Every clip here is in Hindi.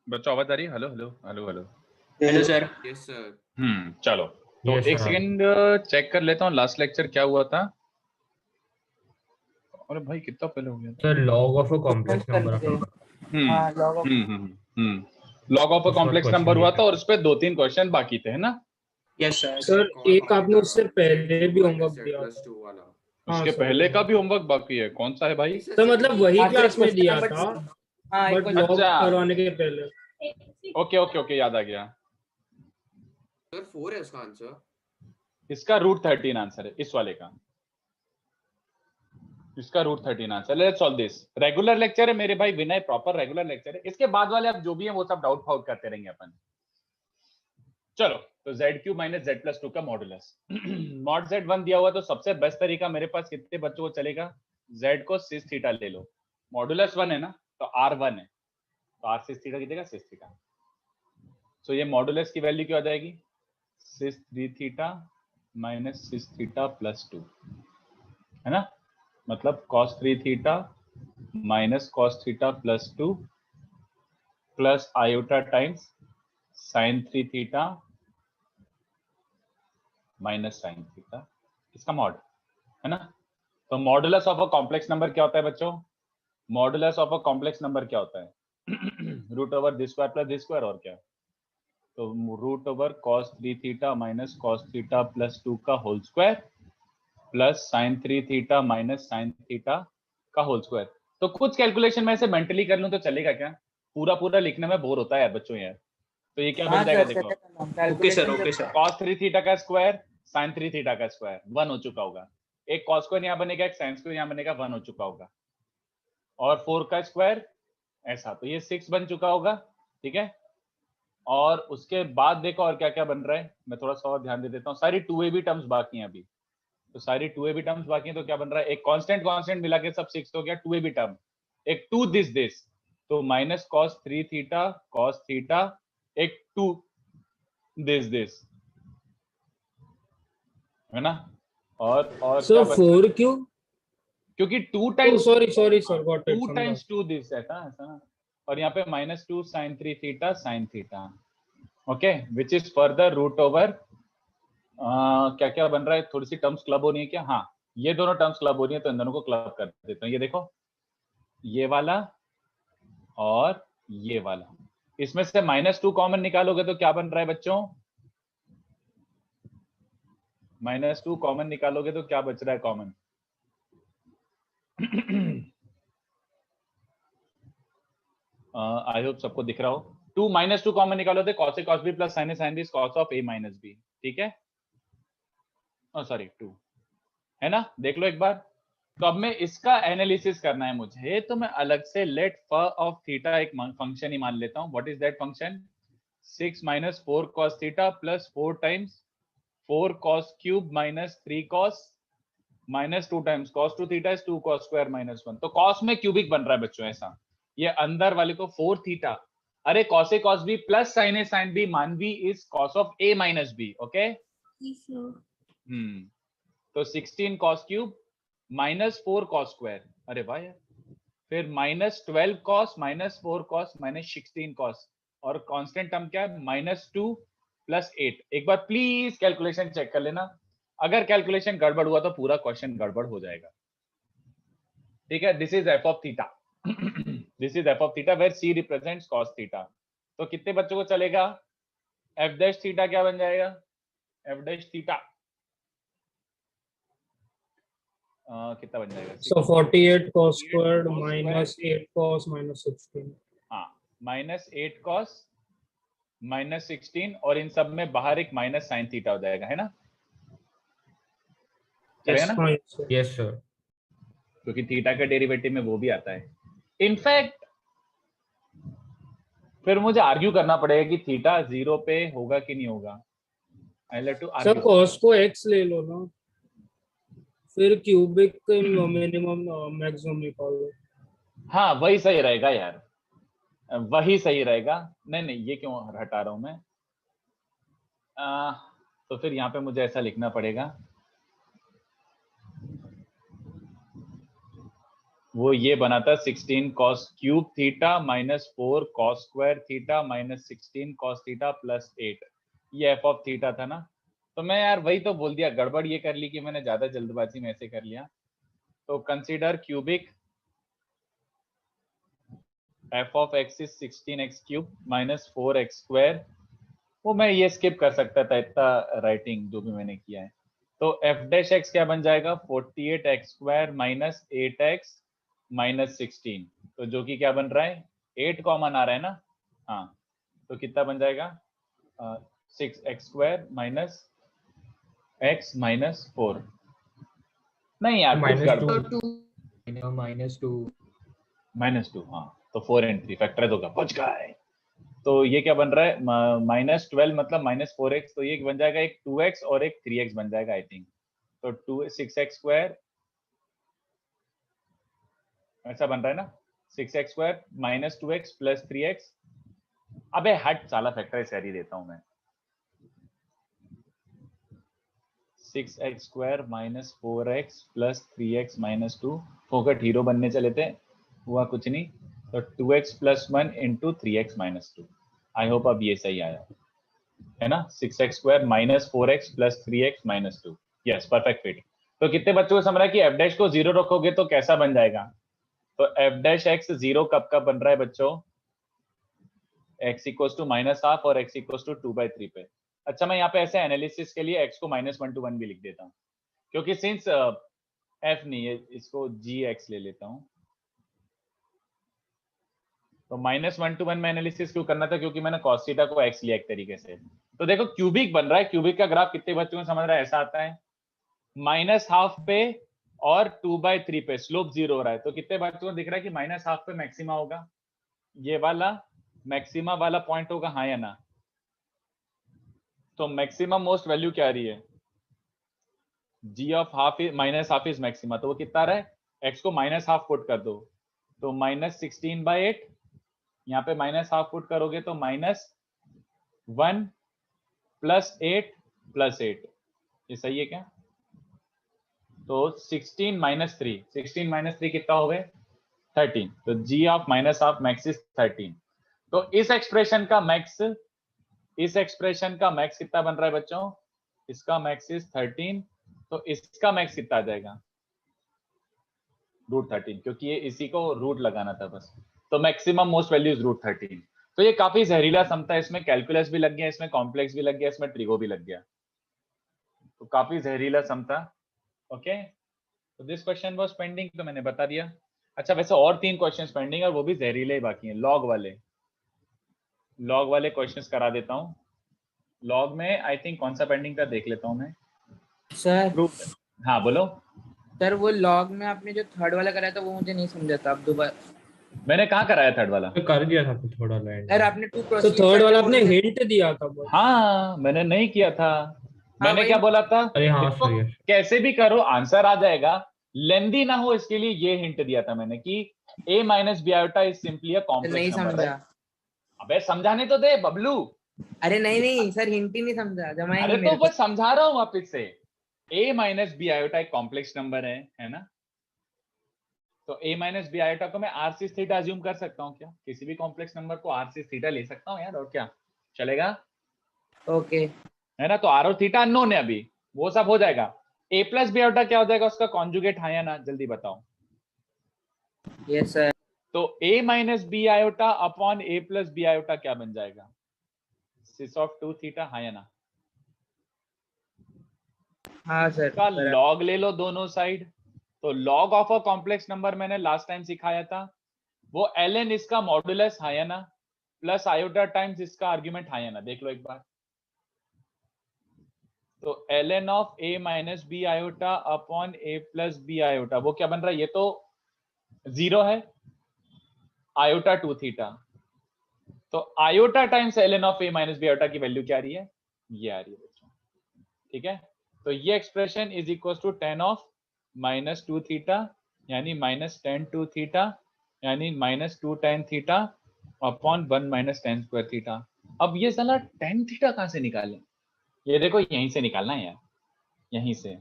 बच्चों आवाज आ रही है? Hello hello hello hello. Hello sir. Yes sir. चलो तो Yes, एक sir. सेकंड चेक कर लेता हूँ लास्ट लेक्चर क्या हुआ था। अरे भाई कितना पहले हो गया था? Sir, log of a complex number. हाँ, लॉग ऑफ। लॉग ऑफ अ उस पर कॉम्प्लेक्स question नंबर हुआ लिखा था और उस पे 2-3 क्वेश्चन बाकी थे, है ना? Yes sir. सर एक आपने उससे पहले भी होमवर्क दिया था। +2 वाला। हाँ उसके सर, पहले का भी होमवर्क बाकी है, कौन सा है भाई? सर मतलब वही क्लास में दिया था, हाँ, एक बट लॉग अच्छा। करवाने के पहले। ओके ओके ओके, याद आ गया। सर 4 है उसका आंसर। इसका √13 आंसर है इस वाले का। इसका √13 answer. Let's solve this. Regular lecture है मेरे भाई विनय, प्रॉपर रेगुलर लेक्चर है। इसके बाद वाले अब जो भी है वो सब डाउट फाउट करते रहेंगे अपन। चलो तो z³ - z+2 का मॉडुलस। मॉड z1 दिया हुआ तो सबसे बेस्ट तरीका मेरे पास कितने बच्चों को चलेगा? z को सिस थीटा ले लो, मॉडुलस 1 है ना, तो r1 है, तो r सिस थीटा कितने का? सिस थीटा। सो ये मॉडुलस की वैल्यू क्या हो जाएगी? सिस 3 थीटा माइनस सिस थीटा प्लस 2, है ना? मतलब cos 3 theta minus cos theta plus 2 plus iota times sin 3 theta minus sin theta, इसका मॉड, है ना? तो modulus of a complex number क्या होता है बच्चों? Modulus of a complex number क्या होता है? √((2) + (((2)) और क्या? तो √(cos 3 theta minus cos theta plus 2 का whole square plus sin 3 theta minus sin theta का होल स्क्वायर। तो कुछ कैलकुलेशन में ऐसे मेंटली कर लूं तो चलेगा क्या? पूरा पूरा लिखने में बोर होता है यार बच्चों यार। तो ये क्या बन जाएगा? देखो, okay sir, okay sir. cos 3 theta का स्क्वायर sin 3 थीटा का स्क्वायर 1 हो चुका होगा। एक cos स्क्वायर यहाँ बनेगा, एक sin स्क्वायर यहाँ बनेगा, 1 हो चुका होगा। और 4 का स्क्वायर ऐसा, तो ये 6 बन चुका होगा, ठीक है। और उसके बाद देखो और क्या क्या बन रहा है, मैं थोड़ा सा और ध्यान दे देता हूँ। सारी 2ab टर्म्स बाकी हैं अभी, तो सारी 2ab टर्म्स बाकी हैं। तो क्या बन रहा है? एक कांस्टेंट मिला के सब 6 हो गया 2ab टर्म। एक 2 दिस, तो minus cos 3 theta cos theta, एक 2 दिस, है ना? और सर 4 क्यों? क्योंकि 2 times sorry sir, got it, 2 समझा। टाइम्स 2 दिस, ऐसा ना। और यहाँ पे -2 sin 3 theta sin theta, okay, which is further root over क्या क्या बन रहा है? थोड़ी सी टर्म्स क्लब हो रही है क्या? हाँ, ये दोनों टर्म्स क्लब हो रही है, तो इन दोनों को क्लब कर देता हूँ। ये देखो, ये वाला और ये वाला, इसमें से -2 कॉमन निकालोगे तो क्या बन रहा है बच्चों? -2 कॉमन निकालोगे तो क्या बच रहा है कॉमन? आई होप सबको दिख रहा हो। 2 -2 कॉमन निकालो तो cos A cos B plus sin A sin B cos of A minus B, ठीक है। सॉरी 2, है ना? देख लो एक बार। तो अब मैं इसका एनालिसिस करना है मुझे, तो मैं अलग से लेट फ ऑफ थीटा एक फंक्शन ही मान लेता हूं। What is that function? 6 - 4 cos theta plus 4 times 4 cos cube minus 3 cos minus 2 times cos 2 theta is 2 cos square minus 1। तो cos में क्यूबिक बन रहा है बच्चों, ऐसा। ये अंदर वाले को 4 थीटा, अरे cos A cos B plus sin A sin B मान B is cos of A minus B, okay. तो 16 cos cube minus 4 cos square, अरे वाह यार। फिर -12 cos minus 4 cos minus 16 cos, और कांस्टेंट टर्म क्या है? -2 प्लस 8। एक बार प्लीज कैलकुलेशन चेक कर लेना, अगर कैलकुलेशन गड़बड़ हुआ तो पूरा क्वेश्चन गड़बड़ हो जाएगा, ठीक है। This is f of theta, this is f of theta where c represents cos theta. तो कितने बच्चों को चलेगा? f डैश थीटा क्या बन जाएगा? f डैश थीटा कितना बन जाएगा? So 48 cos squared minus 8 cos minus 16. हाँ, -8 cos माइनस 16, और इन सब में बाहर एक माइनस sin थीटा हो जाएगा, है ना? चलेगा ना? Yes, sir. क्योंकि थीटा का डेरिवेटिव में वो भी आता है। इनफैक्ट फिर मुझे आर्ग्यू करना पड़ेगा कि थीटा 0 पे होगा कि नहीं होगा। I have to sir argue. cos को x ले लो ना, फिर क्यूबिक मिनिमम मैक्सिमम निकालो। हाँ, वही सही रहेगा यार, वही सही रहेगा। नहीं, ये क्यों हटा रहा हूं मैं? तो फिर यहाँ पे मुझे ऐसा लिखना पड़ेगा, वो ये बना था 16 cos cube theta minus 4 cos square theta minus 16 cos theta plus 8, ये एफ ऑफ थीटा था ना। तो मैं यार वही तो बोल दिया, गड़बड़ ये कर ली कि मैंने ज्यादा जल्दबाजी में ऐसे कर लिया। तो consider cubic F of x is 16x cube minus 4x square, वो मैं ये स्किप कर सकता था इतना राइटिंग जो भी मैंने किया है। तो एफ डैश एक्स क्या बन जाएगा 48x square minus 8x minus 16, तो जो कि क्या बन रहा है 8 कॉमन आ रहा है ना, हाँ तो कितना बन जाएगा 6x square minus x minus 4। नहीं यार कुछ गड़बड़, -2 हाँ, तो 4 and 3 फैक्टराइज होगा, बच गए। तो ये क्या बन रहा है -12 मतलब -4x, तो ये बन जाएगा एक 2x और एक 3x बन जाएगा आई थिंक। तो 6x स्क्वायर ऐसा बन रहा है ना, 6x square minus 2x plus 3x। अबे हट साला, फैक्टराइज कर ही देता हूं मैं। 6x square minus 4x plus 3x minus 2, फोकट हीरो बनने चले थे, हुआ कुछ नहीं। तो 2x plus 1 into 3x minus 2। I hope अब ये सही आया है ना, 6x square minus 4x plus 3x minus 2, yes perfect fit. तो कितने बच्चों को समझ रहा है कि एफ डैश को 0 रखोगे तो कैसा बन जाएगा। तो एफ डैश एक्स 0 कब कब बन रहा है बच्चों, x इक्वल्स टू -12 और x इक्वल्स टू 2/3 पे। अच्छा मैं यहाँ पे ऐसे एनालिसिस के लिए x को -1 to 1 भी लिख देता हूँ, क्योंकि सिंस f नहीं है इसको gx ले लेता हूँ। तो -1 to 1 में एनालिसिस क्यों करना था, क्योंकि मैंने cos थीटा को x लिया एक तरीके से। तो देखो क्यूबिक बन रहा है, क्यूबिक का ग्राफ कितने बच्चों को समझ रहा है, ऐसा आता है -12 पे और 2/3 पे स्लोप 0 हो रहा है। तो कितने बच्चों को दिख रहा है कि -12 पे मैक्सिमा होगा, ये वाला मैक्सिमा वाला पॉइंट होगा, हाँ या ना। तो मैक्सिमम मोस्ट वैल्यू क्या आ रही है, g of half -12 is maxima, तो वो कितना आ रहा है, x को -12 पुट कर दो तो -16/8, यहाँ पे -12 पुट करोगे तो -1 प्लस 8 प्लस 8, ये सही है क्या। तो 16 - 3, 16 - 3 कितना हो गए 13, तो g ऑफ -12 मैक्स इज 13। तो इस एक्सप्रेशन का मैक्स, इस एक्सप्रेशन का मैक्स कितना बन रहा है बच्चों, इसका मैक्स इज 13, तो इसका मैक्स कितना आ जाएगा √13, क्योंकि ये इसी को रूट लगाना था बस। तो मैक्सिमम मोस्ट वैल्यू इज √13। तो ये काफी जहरीला सम था, इसमें कैलकुलस भी लग गया, इसमें कॉम्प्लेक्स भी लग गया, इसमें ट्रिगो भी लग गया, तो काफी जहरीला सम था। ओके, तो दिस क्वेश्चन वाज पेंडिंग, तो मैंने बता दिया। अच्छा वैसे और 3 क्वेश्चंस पेंडिंग है और वो भी जहरीले ही बाकी हैं, लॉग वाले क्वेश्चंस करा देता हूँ। लॉग में आई थिंक कौन सा पेंडिंग था देख लेता हूँ मैं सर। हाँ बोलो। सर वो लॉग में आपने जो थर्ड वाला कराया था वो मुझे नहीं समझा था, आप दोबारा। मैंने कहाँ कराया थर्ड वाला, तो कर दिया था तो थोड़ा लैंड। सर आपने टू तो प्रोसीड थर्ड वाला आपने हिंट दिया था बस। हाँ मैंने नहीं किया था, मैंने वही क्या बोला था, अरे हाँ देखो सही है। कैसे भी करो आंसर आ जाएगा, लेंदी ना हो इसके लिए ये हिंट दिया था मैंने कि a minus b iota is simply a नहीं कॉम्प्लेक्स नंबर। समझा। अबे समझाने तो दे बबलू। अरे नहीं सर, हिंट ही नहीं समझा, जमा ही अरे नहीं तो मेरे को। बस समझा रहा हूँ वापिस से, a माइनस बी आयोटा एक कॉम्प्लेक्स नंबर है ना। तो a माइनस बी आयोटा को मैं r सिस थीटा अज्यूम कर सकता हूँ क्या, किसी भी कॉम्प्लेक्स नंबर को r सिस थीटा ले सकता हूँ यार, और क्या चलेगा, ओके। है ना। तो r और थीटा अननोन है अभी, वो सब हो जाएगा। a प्लस बी आयोटा क्या हो जाएगा, उसका कॉन्जुगेट हाँ या ना, जल्दी बताओ। Yes sir. तो a minus b iota upon a plus b iota क्या बन जाएगा, सिस ऑफ 2 थीटा, हाँ या ना। हाँ सर का लॉग ले लो दोनों साइड। तो log of a complex number मैंने लास्ट टाइम सिखाया था, वो ln इसका मॉडुलस हाँ या ना प्लस आयोटा टाइम्स इसका आर्ग्यूमेंट हाँ या ना, देख लो एक बार। तो ln of a minus b iota upon a plus b iota, वो क्या बन रहा है, ये तो 0 है, आयोटा 2 थीटा। तो iota times ln of a minus b iota की वैल्यू क्या आ रही है, ये आ रही है बच्चों, ठीक है। तो ये expression is equal to tan of -2 theta, यानी -tan 2 थीटा, यानी -2 tan theta upon 1 tan square theta. अब ये साला tan थीटा कहां से निकालें, ये देखो यहीं से निकालना है यार, यहीं से।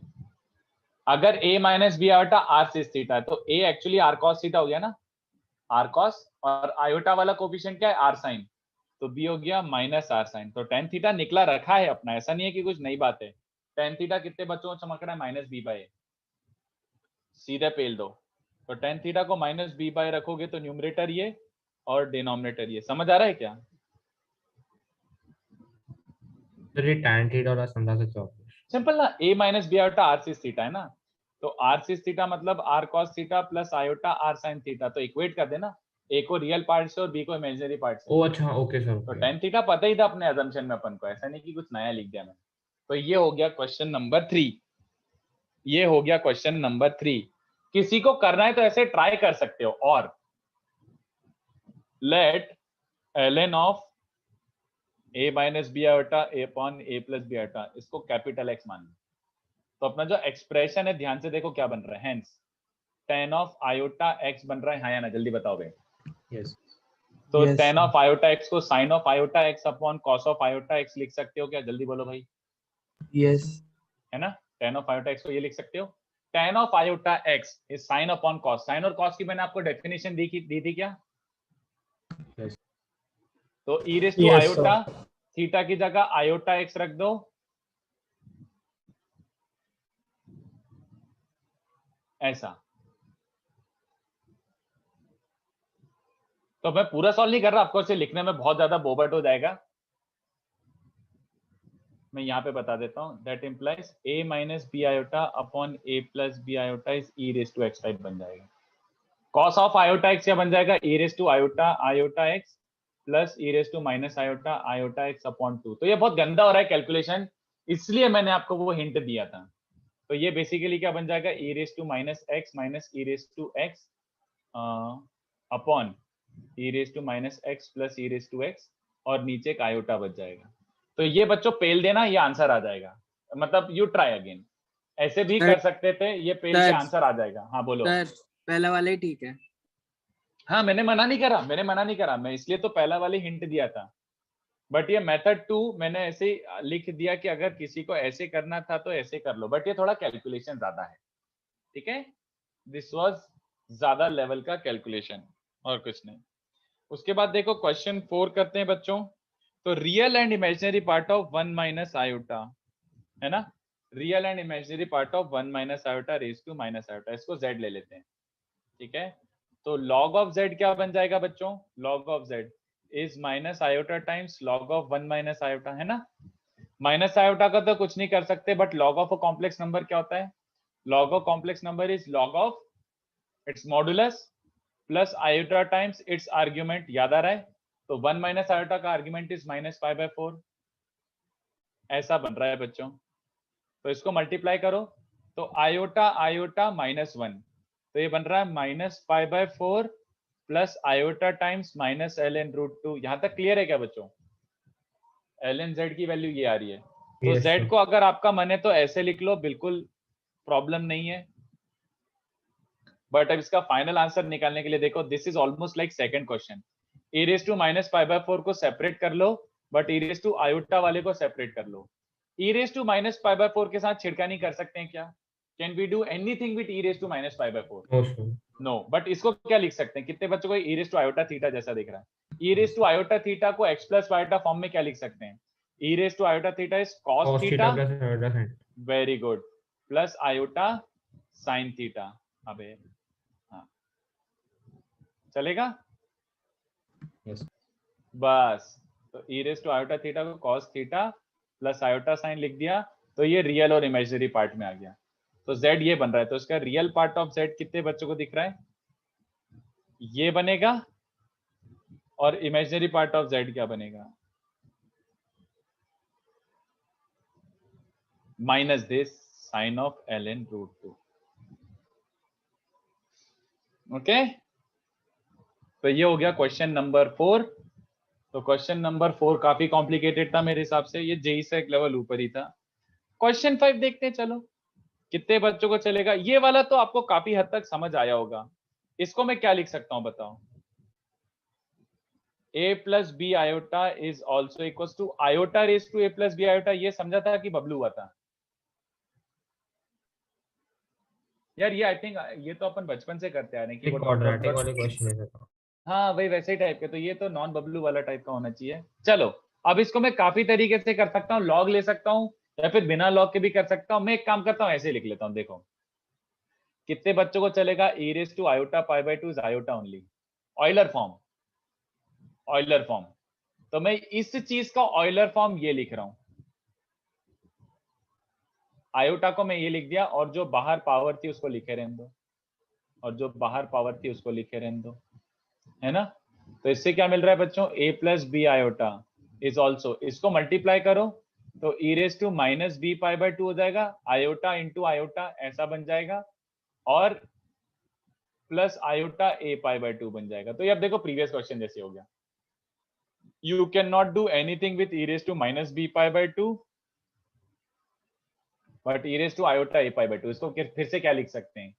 अगर a minus b iota r cis theta है तो a actually r cos theta हो गया ना, आर कॉस, और आयोटा वाला कोफिशिएंट क्या है, आर साइन, तो b हो गया माइनस आर साइन। तो टेन थीटा निकला रखा है अपना, ऐसा नहीं है कि कुछ नई बात है। टेन थीटा कितने बच्चों को चमक रहा है, माइनस बी बाय, सीधे पेल दो। तो टेन थीटा को माइनस बी बाय रखोगे तो न्यूमरेटर ये और डिनोमिनेटर ये, समझ आ रहा है क्या? सर ये tan थीटा वाला समझा सकते हो आप? सिंपल ना, a minus b iota r cis theta है ना, तो आर सिस थीटा मतलब r cos theta plus iota r sine theta, तो इक्वेट कर देना, a को रियल पार्ट से और b को इमेजिनरी पार्ट से। ओ अच्छा, ओके सर, तो ओके। टेन थीटा पता ही था अपने अजम्पशन में अपन को, ऐसा नहीं कि कुछ नया लिख दिया मैंने। तो ये हो गया क्वेश्चन नंबर 3, ये हो गया क्वेश्चन नंबर 3। किसी को करना है तो ऐसे ट्राई कर सकते हो, और let ln of a minus b iota a upon a plus b iota, इसको कैपिटल X मान लो। तो अपना जो एक्सप्रेशन है ध्यान से देखो क्या बन रहा है, hence tan of iota x बन रहा है, हाँ या ना, जल्दी बताओ भाई। यस। तो Yes, tan sir. Of iota x को sin of iota x upon cos of iota x लिख सकते हो क्या, जल्दी बोलो भाई, Yes. है ना। tan ऑफ आयोटा x को ये लिख सकते हो, tan of iota x is sin upon cos। sin और cos की मैंने आपको डेफिनेशन दी थी क्या? यस। तो e raise to Yes, iota theta की जगह आयोटा x रख दो, ऐसा। तो मैं पूरा सॉल्व नहीं कर रहा, आपको इसे लिखने में बहुत ज्यादा बोबट हो जाएगा, मैं यहाँ पे बता देता हूँ। That implies a minus b iota upon a plus b iota is e raise to x type बन जाएगा। cos ऑफ आयोटा x क्या बन जाएगा, e raise to iota iota x plus e raise to minus iota iota x upon 2। तो ये बहुत गंदा हो रहा है कैलकुलेशन, इसलिए मैंने आपको वो हिंट दिया था। तो ये बेसिकली क्या बन जाएगा, e raise to minus x minus e raise to x upon e raise to minus x plus e raise to x, और नीचे एक आयोटा बच जाएगा। तो ये बच्चों पेल देना, ये आंसर आ जाएगा, मतलब यू ट्राई अगेन, ऐसे भी Sir, कर सकते थे, ये पेल के sir, आंसर आ जाएगा। हाँ बोलो। सर पहला वाला ही ठीक है। हाँ मैंने मना नहीं करा, मैं इसलिए तो पहला वाली हिंट दिया था, बट ये मेथड 2 मैंने ऐसे ही लिख दिया कि अगर किसी को ऐसे करना था तो ऐसे कर लो, बट ये थोड़ा कैलकुलेशन ज्यादा है, ठीक है। दिस वाज ज्यादा लेवल का कैलकुलेशन और कुछ नहीं। उसके बाद देखो क्वेश्चन 4 करते हैं बच्चों। तो real and imaginary part of 1 minus iota, है ना, real and imaginary part of 1 minus iota raise to minus iota, इसको z ले लेते हैं, ठीक है। तो log ऑफ z क्या बन जाएगा बच्चों, log of z is minus iota times log of 1 minus iota, है ना। माइनस आयोटा का तो कुछ नहीं कर सकते, but log of a complex number क्या होता है, log of complex number is log of its modulus plus iota times it's argument, याद आ रहा है। तो 1 माइनस आयोटा का argument is minus pi by 4, ऐसा बन रहा है बच्चों। तो इसको मल्टीप्लाई करो, तो आयोटा आयोटा माइनस 1, तो ये बन रहा है minus pi by 4 plus iota times minus l n root 2। यहां तक क्लियर है क्या बच्चों, एल एन जेड की वैल्यू ये आ रही है। तो Yes, जेड sir. को अगर आपका मन है तो ऐसे लिख लो, बिल्कुल प्रॉब्लम नहीं है, बट अब इसका फाइनल आंसर निकालने के लिए देखो, this is almost like second question, e raise to minus pi by 4 को सेपरेट कर लो, but e raise to iota वाले को सेपरेट कर लो। e raise to minus pi by 4 के साथ छिड़कानी कर सकते हैं क्या, can we do anything with e raise to minus pi by 4? No, sir. No, but इसको क्या लिख सकते हैं, कितने बच्चों को e raise to iota theta जैसा दिख रहा है, e raise to iota theta को x प्लस आयोटा फॉर्म में क्या लिख सकते हैं, e raise to iota theta is cos Cos theta, theta plus iota sin. Very good, plus iota sin theta. अबे हाँ चलेगा, Yes. बस। तो e raise to iota theta को cos theta plus iota sine लिख दिया, तो ये रियल और इमेजिनरी पार्ट में आ गया। तो z ये बन रहा है, तो इसका रियल पार्ट ऑफ z कितने बच्चों को दिख रहा है, ये बनेगा, और इमेजिनरी पार्ट ऑफ z क्या बनेगा, minus this sine of l n root 2। Okay, तो ये हो गया क्वेश्चन नंबर 4। तो क्वेश्चन नंबर 4 काफी कॉम्प्लिकेटेड था मेरे हिसाब से, ये जेई से एक लेवल ऊपर ही था। क्वेश्चन 5 देखते हैं, चलो कितने बच्चों को चलेगा। ये वाला तो आपको काफी हद तक समझ आया होगा, इसको मैं क्या लिख सकता हूं बताओ, a plus b iota is also equal to iota raise to a plus b iota, ये समझा था कि बबलू हुआ था, यार ये आई थिंक ये तो अपन बचपन से करते आ रहे हैं कि एक वो क्वाड्रेटिक वाले क्वेश्चन है तो हाँ वही वैसे ही टाइप के, तो ये तो नॉन बबलू वाला टाइप का होना चाहिए। चलो अब इसको मैं काफी तरीके से कर सकता हूँ, लॉग ले सकता हूँ या फिर बिना लॉग के भी कर सकता हूँ। मैं एक काम करता हूँ, ऐसे ही लिख लेता हूँ। देखो कितने बच्चों को चलेगा, e raised to iota pi by 2 is iota only, Euler form, Euler form. तो मैं इस चीज का ऑयलर फॉर्म ये लिख रहा हूं, आयोटा को मैं ये लिख दिया, और जो बाहर पावर थी उसको लिखे रहने दो, और जो बाहर पावर थी उसको लिखे रहने दो, है ना। तो इससे क्या मिल रहा है बच्चों, a plus b iota is also, इसको मल्टीप्लाई करो तो e raised to minus b pi by 2 हो जाएगा, आयोटा इंटू आयोटा ऐसा बन जाएगा, और plus iota a pi by 2 बन जाएगा। तो ये अब देखो प्रीवियस क्वेश्चन जैसे हो गया, you cannot do anything with e raised to minus b pi by 2 but e raised to iota a pi by 2। इसको फिर से क्या लिख सकते हैं,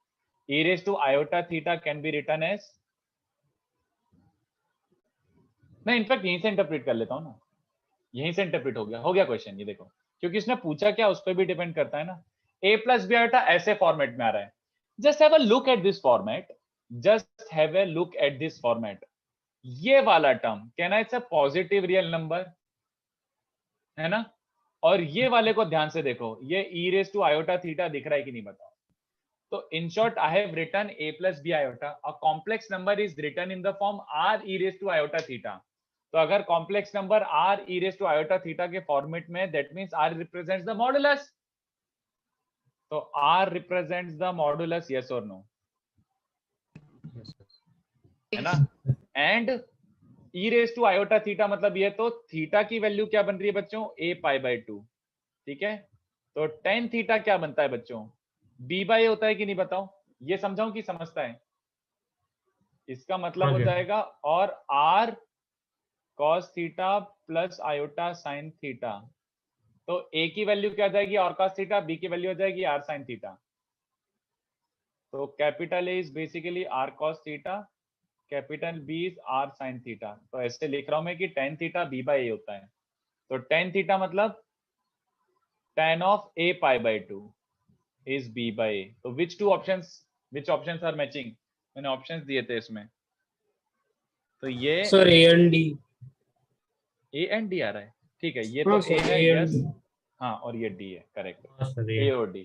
e raised to iota theta can be written as, मैं इनफैक्ट यहीं से इंटरप्रेट कर लेता हूं ना, यहीं से इंटरप्रेट हो गया क्वेश्चन। ये देखो क्योंकि इसने पूछा क्या उस पर भी डिपेंड करता है ना। a प्लस बी आयोटा ऐसे फॉर्मेट में आ रहा है, just have a look at this format, just have a look at this format. ये वाला टर्म कहना it's a positive real number, है ना। और ये वाले को ध्यान से देखो, ये e raised to iota theta दिख रहा है कि नहीं बताओ। तो in short I have written a plus b iota, a complex number is written in the form r e raised to iota theta। तो अगर complex number r e raised to iota theta के फॉर्मेट में, that means r represents the modulus। तो r represents the modulus, yes or no, है ना। And e raised to iota theta मतलब ये, तो थीटा की वैल्यू क्या बन रही है बच्चों, a पाई बाय 2, ठीक है। तो tan थीटा क्या बनता है बच्चों, b बाय a होता है कि नहीं बताओ, ये समझाऊं कि समझता है, इसका मतलब हो जाएगा और r cos theta plus iota sin theta. तो a की वैल्यू क्या आ जाएगी, r cos थीटा, b की वैल्यू हो जाएगी r sin थीटा। तो capital A is basically r cos theta, capital B is r sin theta. तो ऐसे लिख रहा हूं मैं कि tan theta b by a होता है। तो tan थीटा मतलब tan of a pi by 2 is b by a। तो which options are matching, मैंने ऑप्शंस दिए थे इसमें, तो ये sir A and D, a and d आ रहा है, ठीक है। ये हाँ तो a सर है, ए एंड यस, डी। हाँ, और ये d है, करेक्ट, हाँ सर a और d,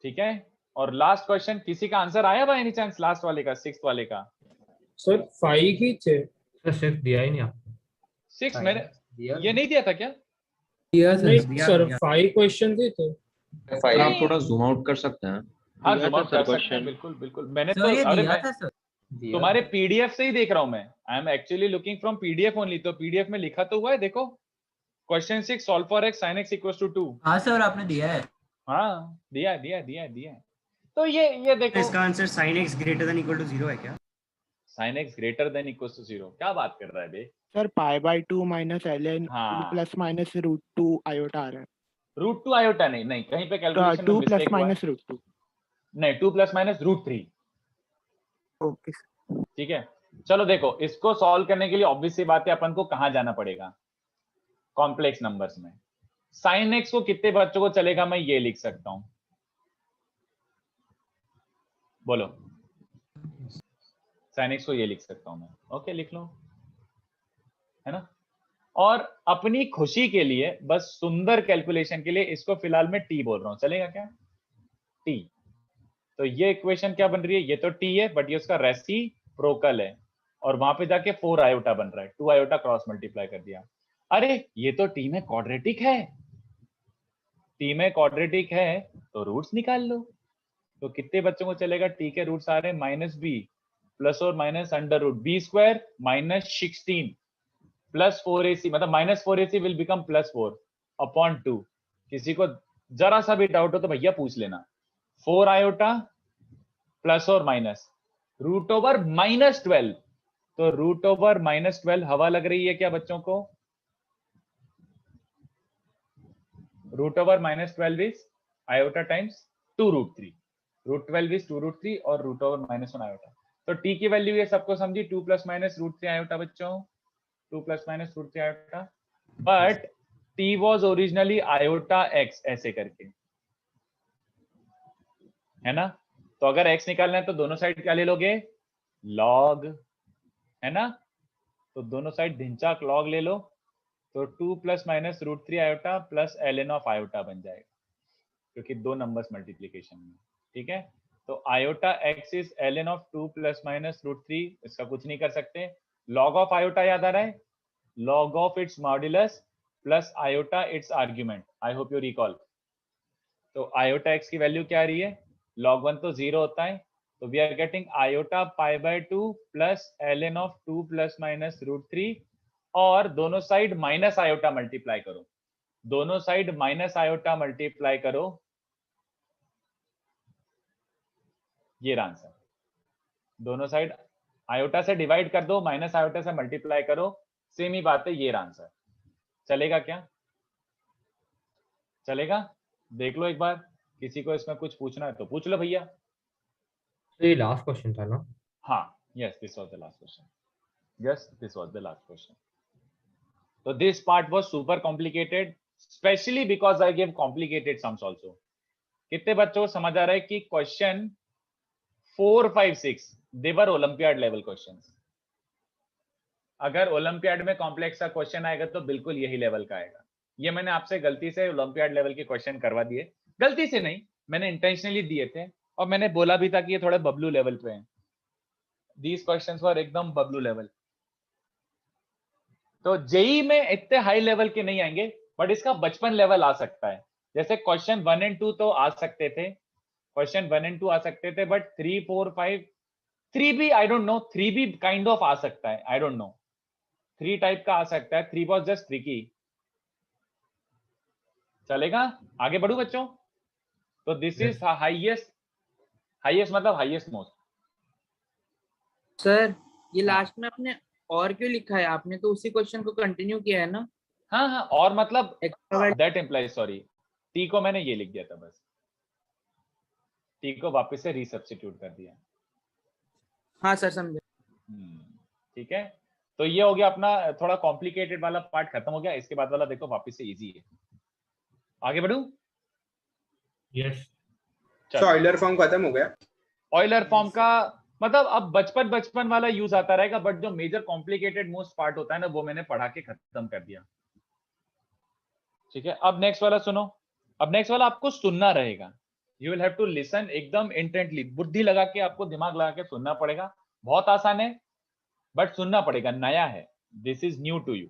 ठीक है। और लास्ट क्वेश्चन, किसी का आंसर आया बाय एनी चांस, लास्ट वाले का, सिक्स्थ वाले का। सर 5 ही थे। सर सिर्फ दिया ही नहीं आपको। 6 मैंने ये नहीं दिया था क्या, नहीं सर 5 क्वेश्चन थे तो सर आप थोड़ा जूम आउट कर सकते हैं। हाँ दिया जूम था आउट सर कर सकते हैं, क्वेश्चन। बिल्कुल बिल्कुल। मैंने सर तो ये अरे दिया मैं था सर। तुम्हारे पीडीएफ से ही देख रहा हूं मैं, I am actually looking from PDF only. तो पीडीएफ में लिखा तो हुआ है, देखो question 6 solve for x sin x equals to 2। हाँ सर आपने दिया है। हाँ दिया दिया दिया दिया। तो ये देखो, इसका answer sin x greater than equal to 0 है क्या? sin x greater than equals to 0, क्या बात कर रहा है बे। Sir pi by 2 minus ln हाँ, प्लस माइनस रूट 2 आयोटा आ रहा है। रूट 2 आयोटा नहीं, नहीं कहीं पे कैलकुलेशन में 2 प्लस मिस्टेक हुआ है। Minus root 2। नहीं 2 प्लस माइनस रूट 3, ओके ठीक है। चलो देखो, इसको सॉल्व करने के लिए ऑब्वियस सी बात है, अपन को कहां जाना पड़ेगा, कॉम्प्लेक्स नंबर्स में। sin x को कितने बच्चों को चलेगा, मैं ये लिख सकता हूं, बोलो। sin x को ये लिख सकता हूं मैं, ओके लिख लो, है ना। और अपनी खुशी के लिए, बस सुंदर कैलकुलेशन के लिए, इसको फिलहाल मैं t बोल रहा हूं, चलेगा क्या, t। तो ये इक्वेशन क्या बन रही है, ये तो t है बट ये उसका रेसिप्रोकल है, और वहां पे जाके 4 आयोटा बन रहा है, 2 आयोटा क्रॉस मल्टीप्लाई कर दिया। अरे ये तो t में क्वाड्रेटिक है, t में क्वाड्रेटिक है तो रूट्स निकाल लो। तो कितने बच्चों को चलेगा, t के रूट्स आ रहे हैं माइनस बी प्लस और minus under root b square minus 16 plus 4ac, मतलब minus 4ac will become plus 4 upon 2। किसी को जरा सा भी डाउट हो तो भैया पूछ लेना। 4 आयोटा प्लस और माइनस रूट ओवर माइनस 12, तो रूट ओवर माइनस 12 हवा लग रही है क्या बच्चों को, root over minus 12 is iota times 2 root 3, root 12 is 2 root 3 और रूट ओवर माइनस 1 आयोटा। तो t की वैल्यू ये सबको समझी, 2 प्लस माइनस रूट 3 आयोटा बच्चों, 2 plus minus root 3 iota, but t was originally iota x ऐसे करके, है ना। तो अगर x निकालना है तो दोनों साइड क्या ले लोगे, log, है ना। तो दोनों साइड ढिंचाक log ले लो, तो 2 plus minus √3 iota plus ln of iota बन जाएगा, क्योंकि दो नंबर्स मल्टीप्लीकेशन में, ठीक है। तो iota x is ln of 2 plus minus √3, इसका कुछ नहीं कर सकते। log ऑफ आयोटा याद आ रहा है, log of its modulus plus iota it's argument, I hope you recall. तो आयोटा x की वैल्यू क्या आ रही है, log 1 तो 0 होता है, तो we are getting iota π/2 plus ln of 2 plus minus √3, और दोनों साइड माइनस आयोटा मल्टीप्लाई करो, दोनों साइड माइनस आयोटा मल्टीप्लाई करो, ये आंसर। दोनों साइड आयोटा से डिवाइड कर दो, माइनस आयोटा से मल्टीप्लाई करो, सेम ही बात है, ये आंसर। चलेगा क्या, चलेगा? देख लो एक बार, किसी को इसमें कुछ पूछना है तो पूछ लो भैया। तो ये लास्ट क्वेश्चन था ना? हाँ, yes, this was the last question, yes this was the last question. So this part was super complicated, especially because I gave complicated sums also. कितने बच्चों को समझ आ रहा है कि question 4, 5, 6 they were Olympiad level questions. अगर ओलंपियाड में कॉम्प्लेक्स का क्वेश्चन आएगा तो बिल्कुल यही लेवल का आएगा। ये मैंने आपसे गलती से ओलंपियाड लेवल के क्वेश्चन करवा दिए, गलती से नहीं, मैंने इंटेंशनली दिए थे, और मैंने बोला भी था कि ये थोड़े बबलू लेवल पे हैं। These questions were एकदम बबलू लेवल। तो जेई में इतने हाई लेवल के नहीं आएंगे, बट इसका बचपन लेवल आ सकता है। जैसे क्वेश्चन 1 और 2 तो आ सकते थे, क्वेश्चन 1 और 2 आ सकते थे, बट 3, 4, 5, 3 भी आई डोंट नो, 3 भी काइंड ऑफ आ सकता है, आई डोंट नो, 3 टाइप का आ सकता है, 3 वाज जस्ट ट्रिकी। चलेगा, आगे बढ़ू बच्चों? तो दिस इज हाईएस्ट, हाईएस्ट मतलब हाईएस्ट मोस्ट। सर ये लास्ट में आपने और क्यों लिखा है, आपने तो उसी क्वेश्चन को कंटिन्यू किया है ना। हाँ हाँ, और मतलब extra that implies, sorry, T को मैंने ये लिख दिया था, बस टी को वापस से रीसब्स्टिट्यूट कर दिया। हाँ सर समझे। ठीक है, तो ये हो गया अपना थोड़ा कॉम्प्लिकेटेड वाला पार्ट खत्म हो गया। इसके बाद वाला देखो वापस से इजी है। आगे बढ़ू? यस। ऑयलर फॉर्म खत्म हो गया। ऑयलर फॉर्म का मतलब अब बचपन बचपन वाला यूज आता रहेगा, बट जो मेजर कॉम्प्लिकेटेड मोस्ट पार्ट होता है ना, वो मैंने पढ़ा के खत्म कर दिया। ठीक है, अब नेक्स्ट वाला सुनो। अब नेक्स्ट वाला आपको सुनना रहेगा, you will have to listen एकदम इंटेंटली, बुद्धि लगा के, आपको दिमाग लगा के सुनना पड़ेगा। बहुत आसान है, बट सुनना पड़ेगा, नया है, this is new to you,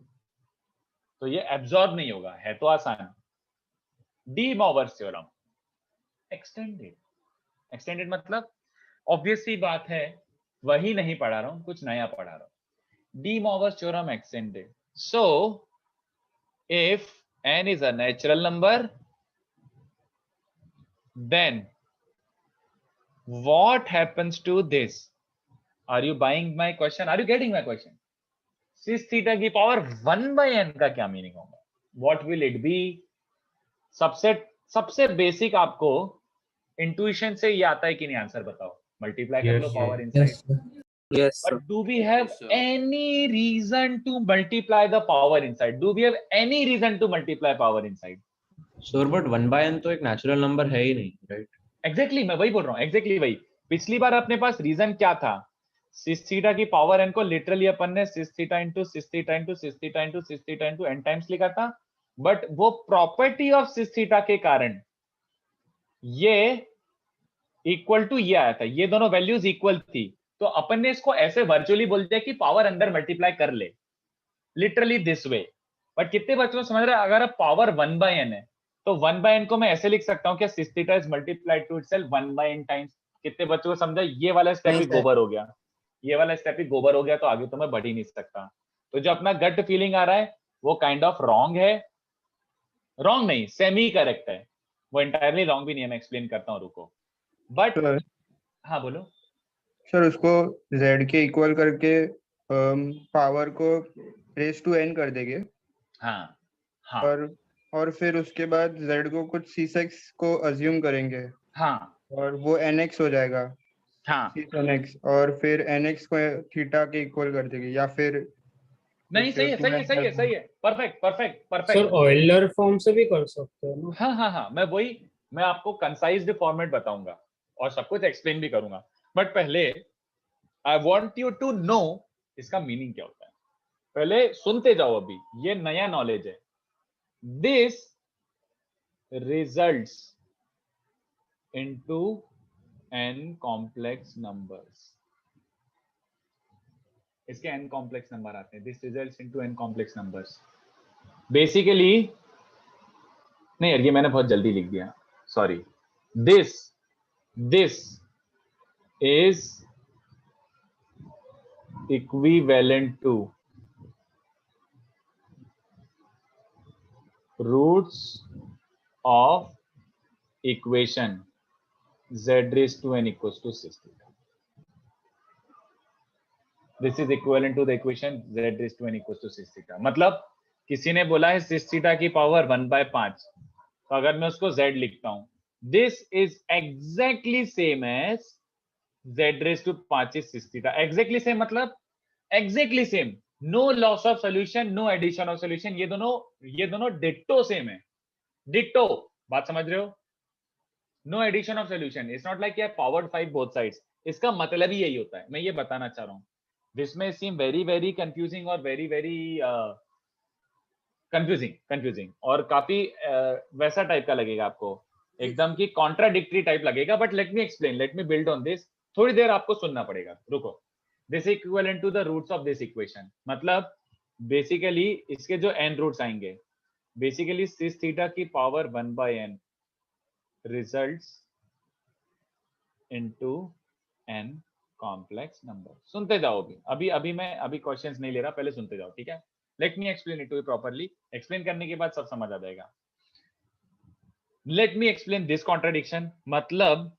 तो ये एब्जॉर्ब नहीं होगा, है तो आसान। De Moivre's theorem extended, extended मतलब ऑब्वियस सी बात है, वही नहीं पढ़ा रहा हूं, कुछ नया पढ़ा रहा हूं। De Moivre's theorem extended. So if n is a natural number, then what happens to this? Are you buying my question? Are you getting my question? Cis theta की पावर 1/n का क्या मीनिंग होगा? What will it be? सबसे बेसिक आपको इंट्यूशन से ये आता है कि नहीं? आंसर बताओ, मल्टीप्लाई कर low power inside. Yes, sir. But do we have Yes, sir. any reason to multiply the power inside? Do we have any reason to multiply power inside? Sir but 1/n तो एक नेचुरल नंबर है ही नहीं, राइट? Exactly, मैं वही बोल रहा हूँ, exactly वही। पिछली बार अपने पास रीजन क्या था? सिस थीटा की पावर n को लिटरली अपन ने सिस थीटा इंटू सिस थीटा इंटू सिस थीटा इंटू सिस थीटा इंटू n टाइम्स लिखा था, बट वो प्रॉपर्टी ऑफ सिस थीटा के कारण ये इक्वल टू ये आया था, ये दोनों वैल्यूज इक्वल थी, तो अपन ने इसको ऐसे वर्चुअली बोल दिया कि पावर अंदर मल्टीप्लाई कर ले, लिटरली दिस वे। बट कितने बच्चों को समझ रहे हैं? अगर अब पावर 1/n है तो 1/n को मैं ऐसे लिख सकता हूं कि cis theta is multiplied to itself 1/n times. कितने बच्चों को समझा? ये वाला स्टेप ही गोबर हो गया, ये वाला स्टेप ही गोबर हो गया, तो आगे तो मैं बढ़ ही नहीं सकता। तो जो अपना गट फीलिंग आ रहा है वो काइंड ऑफ रॉन्ग है, रॉन्ग नहीं, सेमी करेक्ट है, वो इंटायरली रॉन्ग भी नहीं है, मैं एक्सप्लेन करता हूँ, रुको। बट हाँ बोलो सर, उसको z के इक्वल करके पावर को रेज टू n कर देंगे। हाँ हाँ और फिर उसके बाद z को कुछ c6 को अज्यूम करेंगे। हाँ और वो nx हो जाएगा। हाँ, nx, और फिर nx को थीटा के इक्वल कर देंगे, या फिर नहीं सही है, सही है, सही है, सही है, perfect perfect sir perfect. Euler form से भी कर सकते हैं ना। हाँ हाँ हाँ, मैं आपको कंसाइज्ड फॉर्मेट बताऊंगा। और सब कुछ एक्सप्लेन भी करूंगा, बट पहले I want you to know इसका मीनिंग क्या होता है। पहले सुनते जाओ, अभी ये नया नॉलेज है। This results into n complex numbers, इसके n कॉम्प्लेक्स नंबर आते हैं। This results into n complex numbers basically, नहीं यार ये मैंने बहुत जल्दी लिख दिया, sorry. This is equivalent to roots of equation z raised to n equals to 6 theta. This is equivalent to the equation z raised to n equals to 6 theta. मतलब किसी ने बोला है 6 थीटा की पावर 1/5, तो अगर मैं उसको z लिखता हूं, this is exactly same as z raised to 5 is 6 theta. Exactly same मतलब exactly same, no loss of solution, no addition of solution, ये दोनों डिट्टो सेम है, डिट्टो। बात समझ रहे हो? No addition of solution, it's not like powered 5 both sides. इसका मतलब ही यही होता है, मैं ये बताना चाह रहा हूं। दिस में सीम वेरी वेरी कंफ्यूजिंग और वेरी वेरी कंफ्यूजिंग और काफी वैसा टाइप का लगेगा आपको, एकदम की कॉन्ट्राडिक्टरी टाइप लगेगा, but let me explain, let me build on this. थोड़ी देर आपको सुनना पड़ेगा, रुको। This equivalent to the roots of this equation, मतलब बेसिकली इसके जो n रूट्स आएंगे, बेसिकली 6 थीटा की power 1/n results into n complex number। सुनते जाओ, अभी मैं क्वेश्चंस नहीं ले रहा, पहले सुनते जाओ, ठीक है? Let me explain it to you properly. Explain करने के बाद सब समझ आ जाएगा। Let me explain this contradiction, मतलब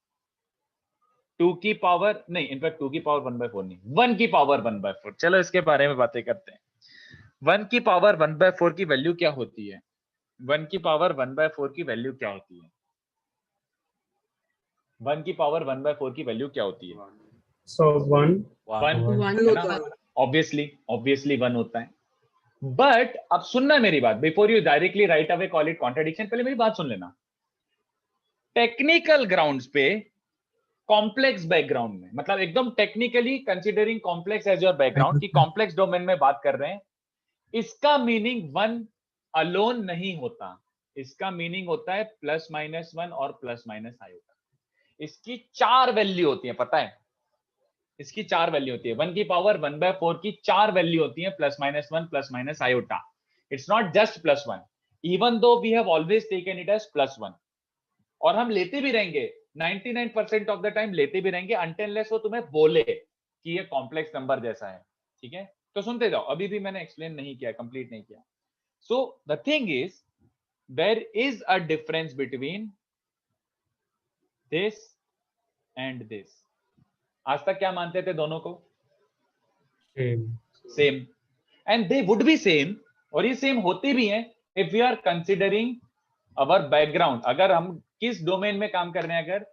2 की पावर नहीं, इनफैक्ट 2 की पावर 1/4 नहीं, 1 की पावर 1/4। चलो इसके बारे में बातें करते हैं। 1 की पावर 1/4 की वैल्यू क्या होती है? 1 की पावर 1/4 की वैल्यू क्या होती है? 1 की पावर 1/4 की वैल्यू क्या होती है? So 1 ऑब्वियसली 1 होता है। बट अब सुनना मेरी बात, before you directly right away call it contradiction, पहले मेरी बात सुन लेना। टेक्निकल ग्राउंड्स पे, कॉम्प्लेक्स बैकग्राउंड में, मतलब एकदम technically considering complex as your background, की कॉम्प्लेक्स डोमेन में बात कर रहे हैं, इसका मीनिंग 1 अलोन नहीं होता, इसका मीनिंग होता है +-1 और +- आयोटा। इसकी 4 वैल्यू होती है, पता है? इसकी 4 वैल्यू होती है। 1 की पावर 1/4 की 4 वैल्यू होती है, +-1 +- iota. It's not just +1, even though we have always taken it as +1, और हम लेते भी रहेंगे 99% ऑफ द टाइम, लेते भी रहेंगे अनटिल वो तुम्हें बोले कि ये कॉम्प्लेक्स नंबर जैसा है, ठीक है? तो सुनते जाओ, अभी भी मैंने एक्सप्लेन नहीं किया, कंप्लीट नहीं किया। So the thing is, there is a difference between this and this. आज तक क्या मानते थे दोनों को? Same, and they would be same, और ये सेम होते भी हैं if we are considering our background. अगर हम किस डोमेन में काम कर रहे हैं, अगर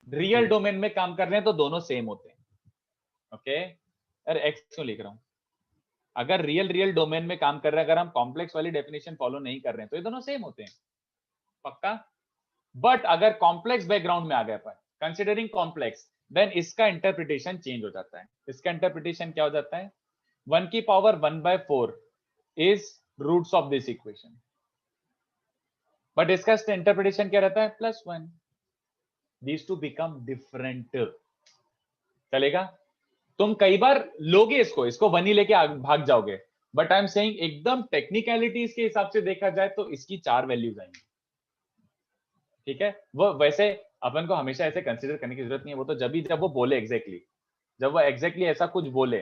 रियल डोमेन में काम कर रहे हैं तो दोनों सेम होते हैं। ओके, अरे एक्स क्यों लिख रहा हूं? अगर रियल डोमेन में काम कर रहे हैं, अगर हम कॉम्प्लेक्स वाली डेफिनेशन फॉलो नहीं कर रहे हैं, तो ये दोनों सेम होते हैं, पक्का। बट अगर कॉम्प्लेक्स बैकग्राउंड में आ गए पर, कंसिडरिंग कॉम्प्लेक्स, देन इसका इंटरप्रिटेशन चेंज हो जाता है। इसका इंटरप्रिटेशन क्या हो जाता है? 1 की power 1/4 is roots of this equation, but इसका इंटरप्रिटेशन क्या रहता है? +1। These two become different। चलेगा? तुम कई बार लोगे इसको 1 ही लेके भाग जाओगे, बट आई एम सेइंग एकदम टेक्निकलिटीज के हिसाब से देखा जाए तो इसकी 4 वैल्यूज आएंगी, ठीक है? वो वैसे अपन को हमेशा ऐसे कंसीडर करने की जरूरत नहीं है, वो तो जब वो बोले जब वो एग्जैक्टली ऐसा कुछ बोले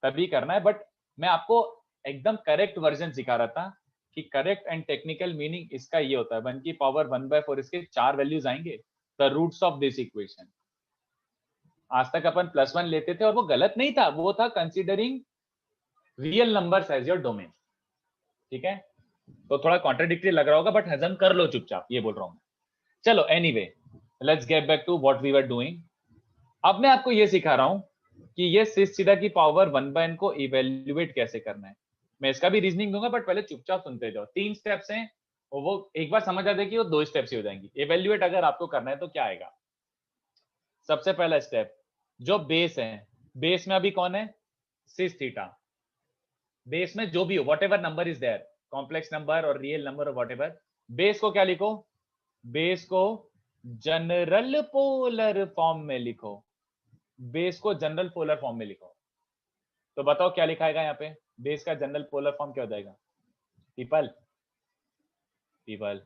तभी करना है। बट मैं आपको एकदम करेक्ट वर्जन सिखा रहा था कि करेक्ट एंड टेक्निकल मीनिंग इसका ये होता है, 1 की पावर 1/4 इसके 4 वैल्यूज आएंगे, the roots of this equation. आज तक अपन +1 लेते थे और वो गलत नहीं था, वो था considering real numbers as your domain, ठीक है? तो थोड़ा कॉन्ट्राडिक्टरी लग रहा होगा, बट हजम कर लो चुपचाप, ये बोल रहा हूं। चलो anyway, let's get back to what we were doing. अब मैं आपको ये सिखा रहा हूं कि ये 6 थीटा की पावर 1/n को इवेल्युएट कैसे करना है। मैं इसका भी रीजनिंग दूंगा, बट पहले चुपचाप सुनते जाओ। 3 स्टेप्स हैं, और वो एक बार समझ आ जाए कि वो 2 स्टेप्स ही हो जाएंगी। इवेल्युएट अगर आपको करना है तो क्या आएगा? सबसे पहला स्टेप, जो बेस है, बेस में अभी कौन है, सिस थीटा। बेस में जो भी हो, whatever number is there, complex number और रियल नंबर और व्हाटएवर, बेस को क्या लिखो, बेस को जनरल पोलर फॉर्म में लिखो, बेस को जनरल पोलर फॉर्म में लिखो। तो बताओ क्या लिखाएगा यहाँ पे, बेस का जनरल पोलर फॉर्म क्या हो जाएगा, पीपल पीपल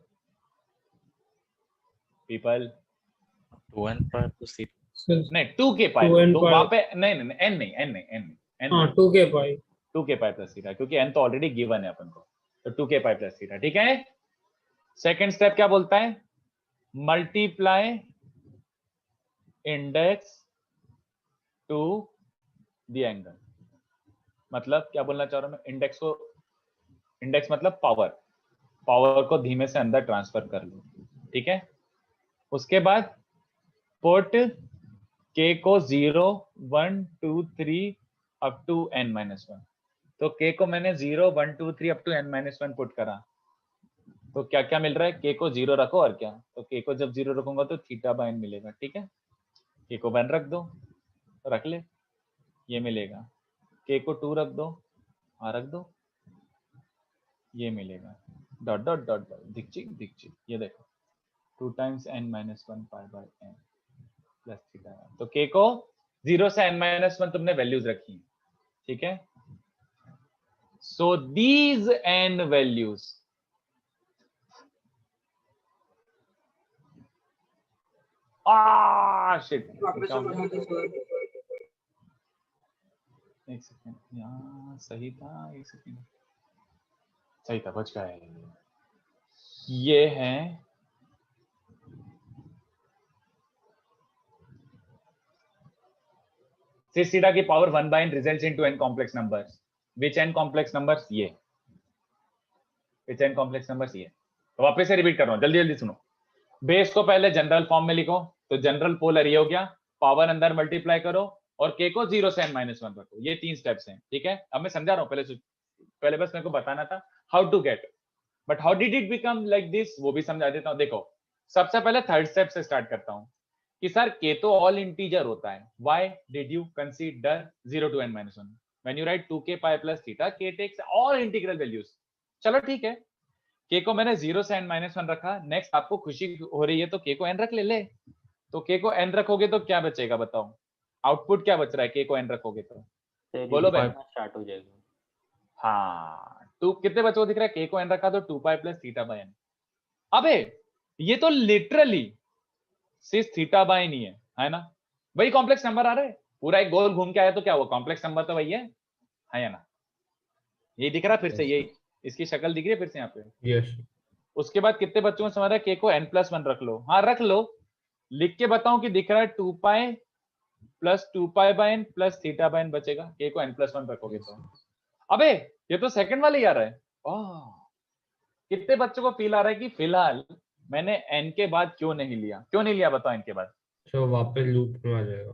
पीपल 2n पाई प्लस थीटा। नहीं 2k पाई, 2n पाई। वहां पे नहीं नहीं n नहीं n नहीं n नहीं n हाँ 2k पाई। 2k पाई प्लस थीटा, क्योंकि n तो ऑलरेडी गिवन है अपन को, तो 2k पाई प्लस थीटा। ठीक है, सेकंड स्टेप क्या बोलता है, multiply index to the angle. मतलब क्या बोलना चाह रहा हूं मैं, इंडेक्स को, इंडेक्स मतलब पावर, पावर को धीमे से अंदर ट्रांसफर कर लो। ठीक है, उसके बाद पुट k को 0 1 2 3 अप टू n-1। तो k को मैंने 0 1 2 3 अप टू n-1 पुट करा, तो क्या क्या मिल रहा है, k को 0 रखो और क्या, तो k को जब 0 रखूंगा तो थीटा बाय n मिलेगा। ठीक है, k को 1 रख दो, रख ले, ये मिलेगा, k को 2 रख दो, रख दो, ये मिलेगा, डॉट डॉट डॉट डॉट, दिक्चिक दिक्चिक, ये देखो 2 times n-1 pi by n plus theta. तो k को 0 से n-1 तुमने वैल्यूज रखी हैं। ठीक है, so these n values, shit, एक सेकंड, यहाँ सही था, एक सेकंड, सही था, बच गया है। ये है सिस थीटा की power 1 by n results into n complex numbers, which n complex numbers, ये which n complex numbers, ये। तो वापस से रिपीट कर रहा हूं, जल्दी जल्दी सुनो। बेस को पहले जनरल फॉर्म में लिखो, तो जनरल पोलर ये हो गया, पावर अंदर मल्टीप्लाई करो और k को 0 से n-1 रखो, ये 3 स्टेप्स हैं। ठीक है, अब मैं समझा रहा हूं, पहले बस मेरे को बताना था how to get, but how did it become like this वो भी समझा देता हूं। देखो, सबसे पहले थर्ड स्टेप से स्टार्ट करता हूं कि सर k तो ऑल इंटीजर होता है, why did you consider 0 to n-1 when you write 2k pi plus theta, k takes all integral values. चलो ठीक है, k को मैंने 0 से n-1 रखा, नेक्स्ट आपको खुशी हो रही है तो k को n रख ले, तो k को n रखोगे तो क्या बचेगा बताओ, आउटपुट क्या बच रहा है, k को n रखोगे तो बोलो भाई, स्टार्ट हो जाएगा। हाँ, टू कितने बच्चों को दिख रहा है, k को n रखा तो 2 pi plus theta by n। अबे ये तो literally cis theta by n ही है ना, वही कॉम्प्लेक्स नंबर आ रहा है, पूरा एक गोल घूम के आया तो क्या हुआ, कॉम्प्लेक्स नंबर तो वही है या ना, ये दिख रहा फिर से, ये इसकी शक्ल दिख रही है फिर से यहाँ पे। यस। उसके बाद कितने बच्चों को समझ रहा है, k को n+1 रख लो, हाँ रख लो, लिख के बताऊं कि दिख रहा है 2 pi plus 2 pi by n plus theta by n बचेगा, k को n+1 रखोगे तो। अबे ये तो सेकंड वाले ही आ रहा है। कितने बच्चों को फील आ रहा है कि फिलहाल मैंने n के बाद क्यों नहीं लिया बताओ, n के बाद तो वापस लूप में आ जाएगा।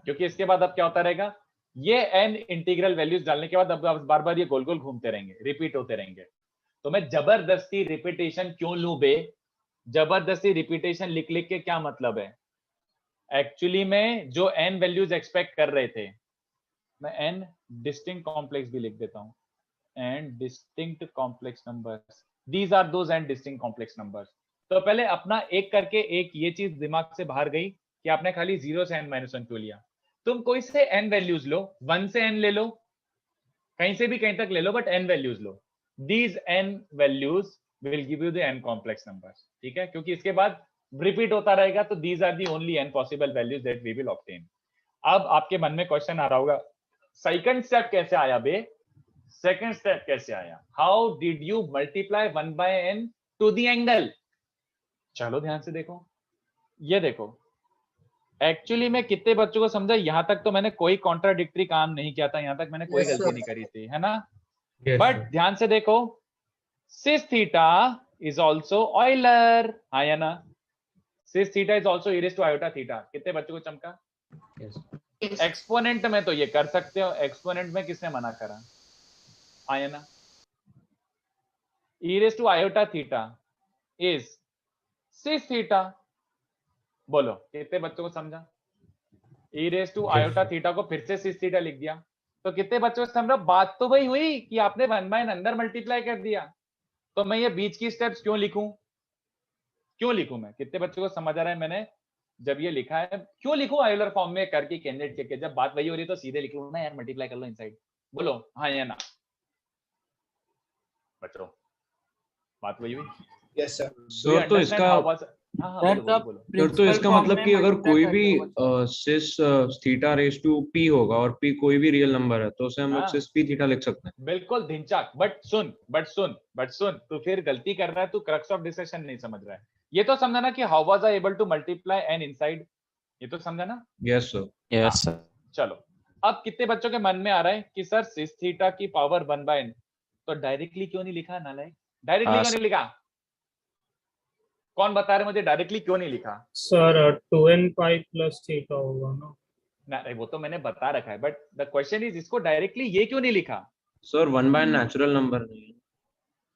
क्योंकि इसके बाद अब क्या होता रहेगा, ये n इंटीग्रल वैल्यूज डालने के बाद अब बार बार ये गोल गोल घूमते रहेंगे, रिपीट होते रहेंगे। तो मैं जबरदस्ती रिपीटेशन क्यों लूं बे, जबरदस्ती रिपीटेशन लिख लिख के क्या मतलब है, एक्चुअली में जो n वैल्यूज एक्सपेक्ट कर रहे थे, मैं n डिस्टिंक्ट कॉम्प्लेक्स भी लिख देता हूं, and distinct complex numbers, these are those and distinct complex numbers। तो पहले अपना एक करके एक ये चीज दिमाग से बाहर गई कि आपने खाली 0 से n-1 क्यों लिया, तुम कोई से n वैल्यूज लो, 1 से n ले लो, कहीं से भी कहीं तक ले लो, बट n वैल्यूज लो, these n values will give you the n complex numbers। ठीक है, क्योंकि इसके बाद रिपीट होता रहेगा, तो these are the only n possible values that we will obtain। अब आपके मन में क्वेश्चन आ रहा होगा, सेकंड स्टेप कैसे आया बे, सेकेंड स्टेप कैसे आया, how did you multiply 1 by n to the angle. चलो ध्यान से देखो, ये देखो, एक्चुअली में कितने बच्चों को समझा, यहां तक तो मैंने कोई कॉन्ट्राडिक्टरी काम नहीं किया था, यहां तक मैंने कोई गलती नहीं करी थी, है ना। बट ध्यान से देखो, cis theta is also Euler, हाँ या ना, cis theta is also e raised to iota थीटा, कितने बच्चों को चमका। एक्सपोनेंट में तो ये कर सकते हो, एक्सपोनेंट में किसने मना करा, आया ना। e raised to iota theta is cis theta, बोलो कितने बच्चों को समझा, e raise to iota theta को फिर से सिस थीटा लिख दिया। तो कितने बच्चों से समझ, बात तो वही हुई कि आपने 1/n अंदर मल्टीप्लाई कर दिया। तो मैं ये बीच की स्टेप्स क्यों लिखूं, क्यों लिखूं मैं? कितने बच्चों को समझ आ रहा है मैंने जब ये लिखा है क्यों लिखूं आयुलर फॉर्म में करके कैंडिडेट के? जब बात वही हो रही है तो सीधे लिख लो ना यार, मल्टीप्लाई कर लो इनसाइड। बोलो हाँ या ना बच्चों, बात वही हुई? Yes sir. सर तो इसका हाँ हाँ सर, बोलो तो बोलो। सर तो इसका मतलब कि अगर कोई भी सिस थीटा रेस टू पी होगा और पी कोई भी रियल नंबर है तो उसे हम लोग हाँ। सिस पी थीटा लिख सकते हैं। बिल्कुल धिंचाक। बट सुन तू फिर गलती कर रहा है, तू क्रक्स ऑफ डिस्कशन नहीं समझ रहा है। ये तो समझा ना कि how was I able to multiply an inside, ये तो समझा ना? Yes sir. Yes sir. चलो अब कितने बच्चों के मन में आ रहा है कि सर सिस थीटा की पावर 1/n तो डायरेक्टली क्यों नहीं लिखा? नालायक, डायरेक्टली हाँ, क्यों नहीं लिखा? कौन बता रहे मुझे डायरेक्टली क्यों नहीं लिखा? सर 2n पाई प्लस थीटा होगा ना। ना वो तो मैंने बता रखा है, बट द क्वेश्चन इज इसको डायरेक्टली ये क्यों नहीं लिखा सर 1/n नेचुरल नंबर नहीं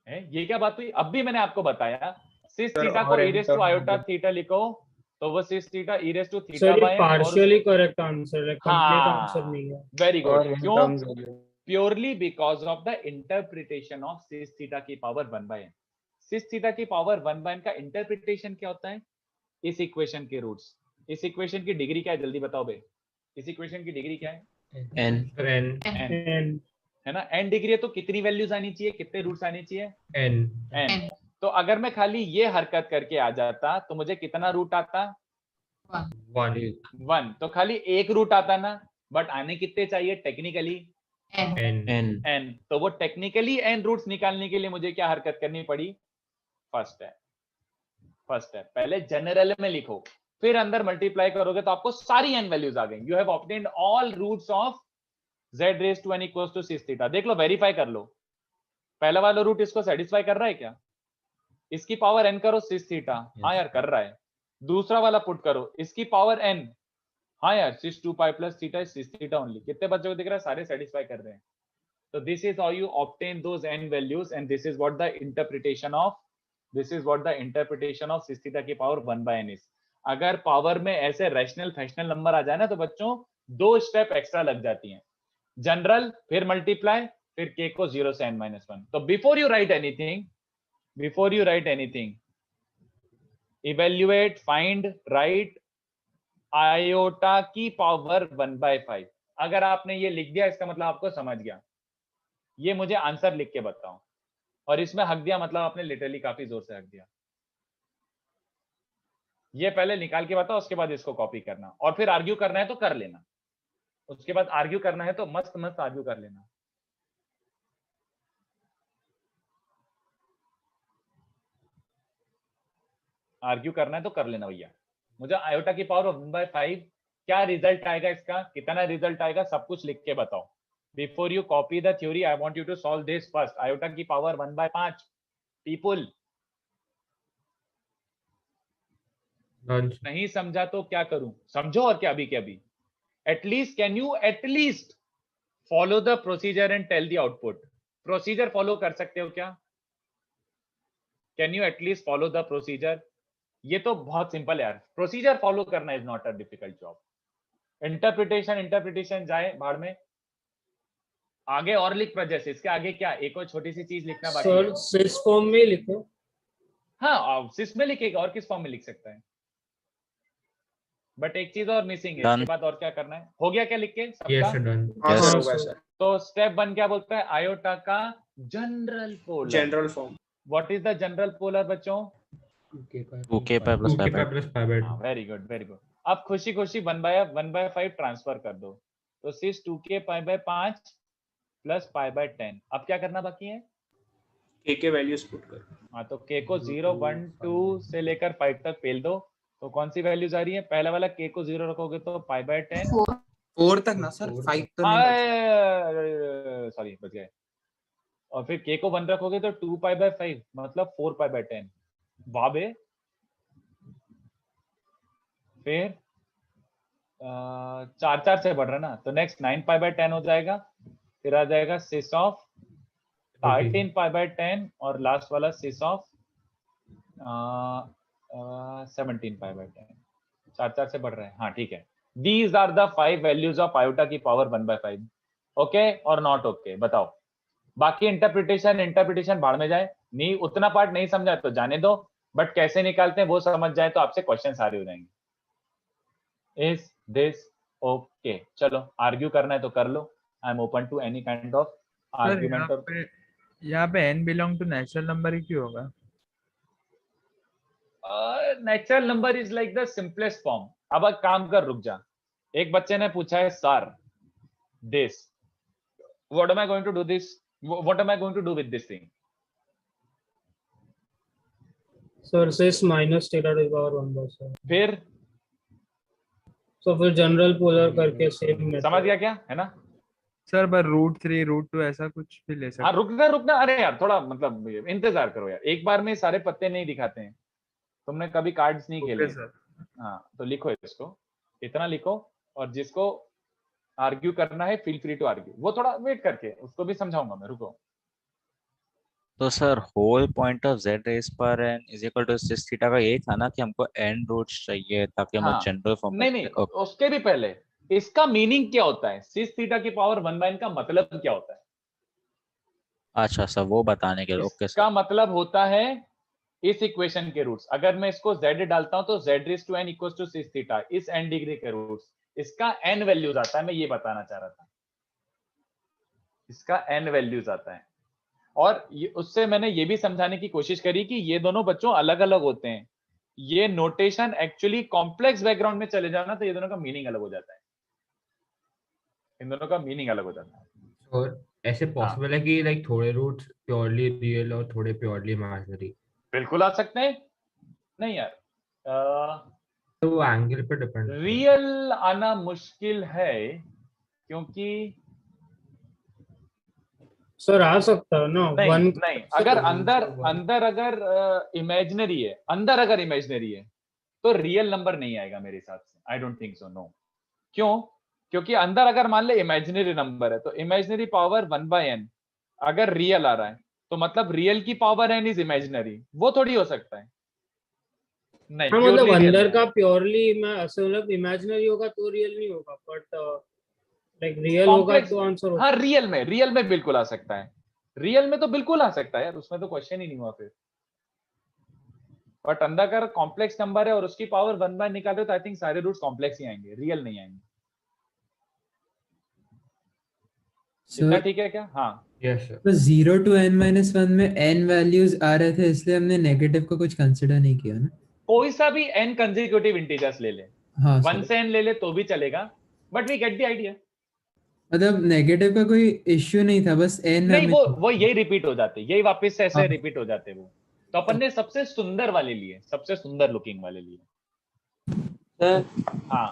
है? ये क्या बात हुई? अब भी मैंने आपको बताया सिस सर, थीटा को और e n raise to term iota होगा। थीटा लिखो तो वो cis theta e raise to theta sir ये बाय n और पार्शियली करेक्ट आंसर है, कंप्लीट हाँ आंसर नहीं है। Very good. और n क्यों? टर्म्स हो गए। Purely because of the interpretation of cis theta की पावर 1/n। सिस थीटा की पावर 1/n का इंटरप्रिटेशन क्या होता है? इस इक्वेशन के रूट्स। इस इक्वेशन की डिग्री क्या है जल्दी बताओ बे, इस इक्वेशन की डिग्री क्या है? n सर n n है ना? n डिग्री है तो कितनी वैल्यूज आनी चाहिए, कितने रूट्स आने चाहिए? n n। तो अगर मैं खाली ये हरकत करके आ जाता तो मुझे कितना रूट आता? 1 1। तो खाली एक रूट आता ना, बट आने कितने चाहिए टेक्निकली? n n। तो वो टेक्निकली n रूट्स निकालने के लिए मुझे क्या हरकत करनी पड़ी? फर्स्ट है पहले जनरल में लिखो, फिर अंदर मल्टीप्लाई करोगे तो आपको सारी n वैल्यूज आ गई। You have obtained all roots of z raise to n equals to cis theta. देख लो, वेरीफाई कर लो, पहला वाला रूट इसको सेटिस्फाई कर रहा है क्या? इसकी पावर n करो सिस थीटा, हाँ यार कर रहा है। दूसरा वाला पुट करो, इसकी पावर n, हाँ यार सिस 2 पाई प्लस थीटा सिस थीटा ओनली। कितने बच्चों को दिख रहा है? सारे सेटिस्फाई कर रहे हैं। तो this is how you obtain those n values and this is what the interpretation of cis theta की पावर 1/n इज। अगर पावर में ऐसे रैशनल फैक्शनल नंबर आ जाए ना तो बच्चों दो स्टेप एक्स्ट्रा लग जाती हैं, जनरल फिर मल्टीप्लाई फिर k को 0 से n-1। तो before you right anything evaluate, find, right iota की पावर 1/5। अगर आपने ये लिख दिया इसका मतलब आपको समझ गया। ये मुझे आंसर लिख के बताओ, और इसमें हक दिया मतलब आपने लिटरली काफी जोर से हक दिया। ये पहले निकाल के बताओ, उसके बाद इसको कॉपी करना, और फिर आर्ग्यू करना है तो कर लेना। उसके बाद आर्ग्यू करना है तो मस्त मस्त आर्ग्यू कर लेना। आर्ग्यू करना है तो कर लेना भैया। मुझे आयोटा की पावर 1/5 क्या रिजल्ट आएगा, इसका कितना रिजल्ट आएगा, सब कुछ लिख के बताओ। Before you copy the theory I want you to solve this first. Iota की पावर 1/5 पीपल। नहीं समझा तो क्या करूं? समझो और क्या अभी के अभी। At least can you at least follow the procedure and tell the output. Procedure follow कर सकते हो क्या? Can you at least follow the procedure? ये तो बहुत सिंपल है यार, प्रोसीजर फॉलो करना is not a difficult job. Interpretation जाए भाड़ में। आगे और लिख जैसे इसके आगे क्या एक और छोटी सी चीज लिखना बाकी है। सर सिस फॉर्म में लिखो। हाँ सिस में लिखेगा, और किस फॉर्म में लिख सकता है? बट एक चीज और मिसिंग है, इसके बाद और क्या करना है? हो गया क्या लिख के यस सबका? डन हाँ Yes. सर होगा सर। तो स्टेप 1 क्या बोलता है? आयोटा का general polar. General form. What is the general polar बच्चों? 2k pi plus 2k pi pi plus pi by 2 very good very good. अब खुशी खुशी 1/5 ट्रांसफर कर दो, तो सिस 2k pi/5 प्लस pi/10। अब क्या करना बाकी है? k के वैल्यूज पुट कर। हाँ तो k को 0 1 2 से लेकर 5 तक पेल दो। तो कौन सी वैल्यूज आ रही है? पहला वाला k को 0 रखोगे तो pi/10। 4 तक ना सर, 5 तो नहीं। सॉरी बच गए। और फिर k को 1 रखोगे तो 2 pi/5 मतलब 4 pi/10। वाह बे। फिर 4 से बढ़ रहा ना, तो नेक्स्ट 9 pi/10 हो जाएगा। फिर आ जाएगा सिस ऑफ 13 pi/10 और लास्ट वाला सिस ऑफ 17 pi/10। 4 से बढ़ रहा है, हाँ ठीक है। These are the 5 values of iota की पावर 1/5। ओके और नॉट ओके, बताओ। बाकी इंटरप्रिटेशन भाड़ में जाए, नहीं उतना पार्ट नहीं समझा तो जाने दो, बट कैसे निकालते हैं वो समझ जाए तो आपसे क्वेश्चन सारे हो जाएंगे। Is this okay? चलो आर्ग्यू करना है तो कर लो, I am open to any kind of argument. यहाँ पे n belong to natural number ही क्यों होगा? Natural number is like the simplest form. अब एक काम कर, रुक जा। एक बच्चे ने पूछा है sir this, what am I going to do this, what am I going to do with this thing? Sir cis minus theta to the power 1/7। फिर तो फिर जनरल पोलर करके सेम मेथड। समझ गया क्या, है ना? सर पर √3 √2 ऐसा कुछ भी ले सकते हाँ रुकना, अरे यार थोड़ा मतलब इंतजार करो यार, एक बार में सारे पत्ते नहीं दिखाते हैं। तुमने कभी कार्ड्स नहीं खेले? हाँ तो लिखो इसको, इतना लिखो, और जिसको आर्ग्यू करना है फील फ्री टू आर्ग्यू। वो थोड़ा वेट करके उसको भी समझाऊंगा मैं, रुको। तो sir whole point of z raise पर n is equal to cis theta का यही था ना कि हमको n रूट्स चाहिए ताकि हम हाँ, जनरल फॉर्म नहीं उसके भी पहले इसका मीनिंग क्या होता है? सिस थीटा की पावर 1/n का मतलब क्या होता है? अच्छा सर वो बताने के लिए ओके इसका मतलब होता है इस इक्वेशन के रूट्स। अगर मैं इसको z डालता हूं तो z raise to n equals to cis theta, इस n डिग्री के रूट्स, इसका n वैल्यूज आता है। मैं ये बताना चाह रहा था, इसका n वैल्यूज आता है। और उससे मैंने ये भी समझाने की कोशिश करी कि ये दोनों बच्चों अलग अलग होते हैं। ये नोटेशन एक्चुअली कॉम्प्लेक्स बैकग्राउंड में चले जाना तो ये दोनों का मीनिंग अलग हो जाता है, इन दोनों का मीनिंग अलग हो जाता है। और ऐसे पॉसिबल है कि लाइक थोड़े रूट्स प्योरली रियल और थोड़े प्योरली इमेजिनरी? बिल्कुल आ सकते हैं। नहीं यार तो वो एंगल पे डिपेंड। रियल आना मुश्किल है क्योंकि सर आ सकता है ना। नहीं अगर अंदर अगर इमेजिनरी है, अगर इमेजिनरी है तो रियल नंबर नहीं आएगा मेरे हिसाब से। I don't think so, no. क्यों? क्योंकि अंदर अगर मान ले इमेजिनरी नंबर है तो इमेजिनरी पावर 1/n अगर रियल आ रहा है तो मतलब रियल की पावर n इज इमेजिनरी, वो थोड़ी हो सकता है। नहीं हाँ, मतलब अंदर का प्योरली मतलब इमेजिनरी होगा तो रियल नहीं होगा, बट लाइक रियल होगा तो आंसर होगा। हाँ रियल में बिल्कुल आ सकता है, रियल में तो बिल्कुल आ सकता है यार, उसमें तो क्वेश्चन ही नहीं हुआ फिर। बट अंदर का कॉम्प्लेक्स नंबर है और उसकी पावर 1/n निकाले तो आई थिंक सारे रूट्स कॉम्प्लेक्स ही आएंगे, रियल नहीं आएंगे। इतना ठीक है क्या? हाँ यस सर। तो 0 to n-1 में n वैल्यूज आ रहे थे इसलिए हमने नेगेटिव को कुछ कंसीडर नहीं किया ना। कोई सा भी n कंसेक्यूटिव इंटीजर्स ले ले, हाँ 1 से n ले ले तो भी चलेगा, but we get the idea. मतलब नेगेटिव का कोई इश्यू नहीं था, बस n नहीं वो यही रिपीट हो जाते, यही वापस से ऐसे रिपीट हो जाते वो। तो अपन ने सबसे सुंदर वाले लिए, सबसे सुंदर लुकिंग वाले लिए। सर हाँ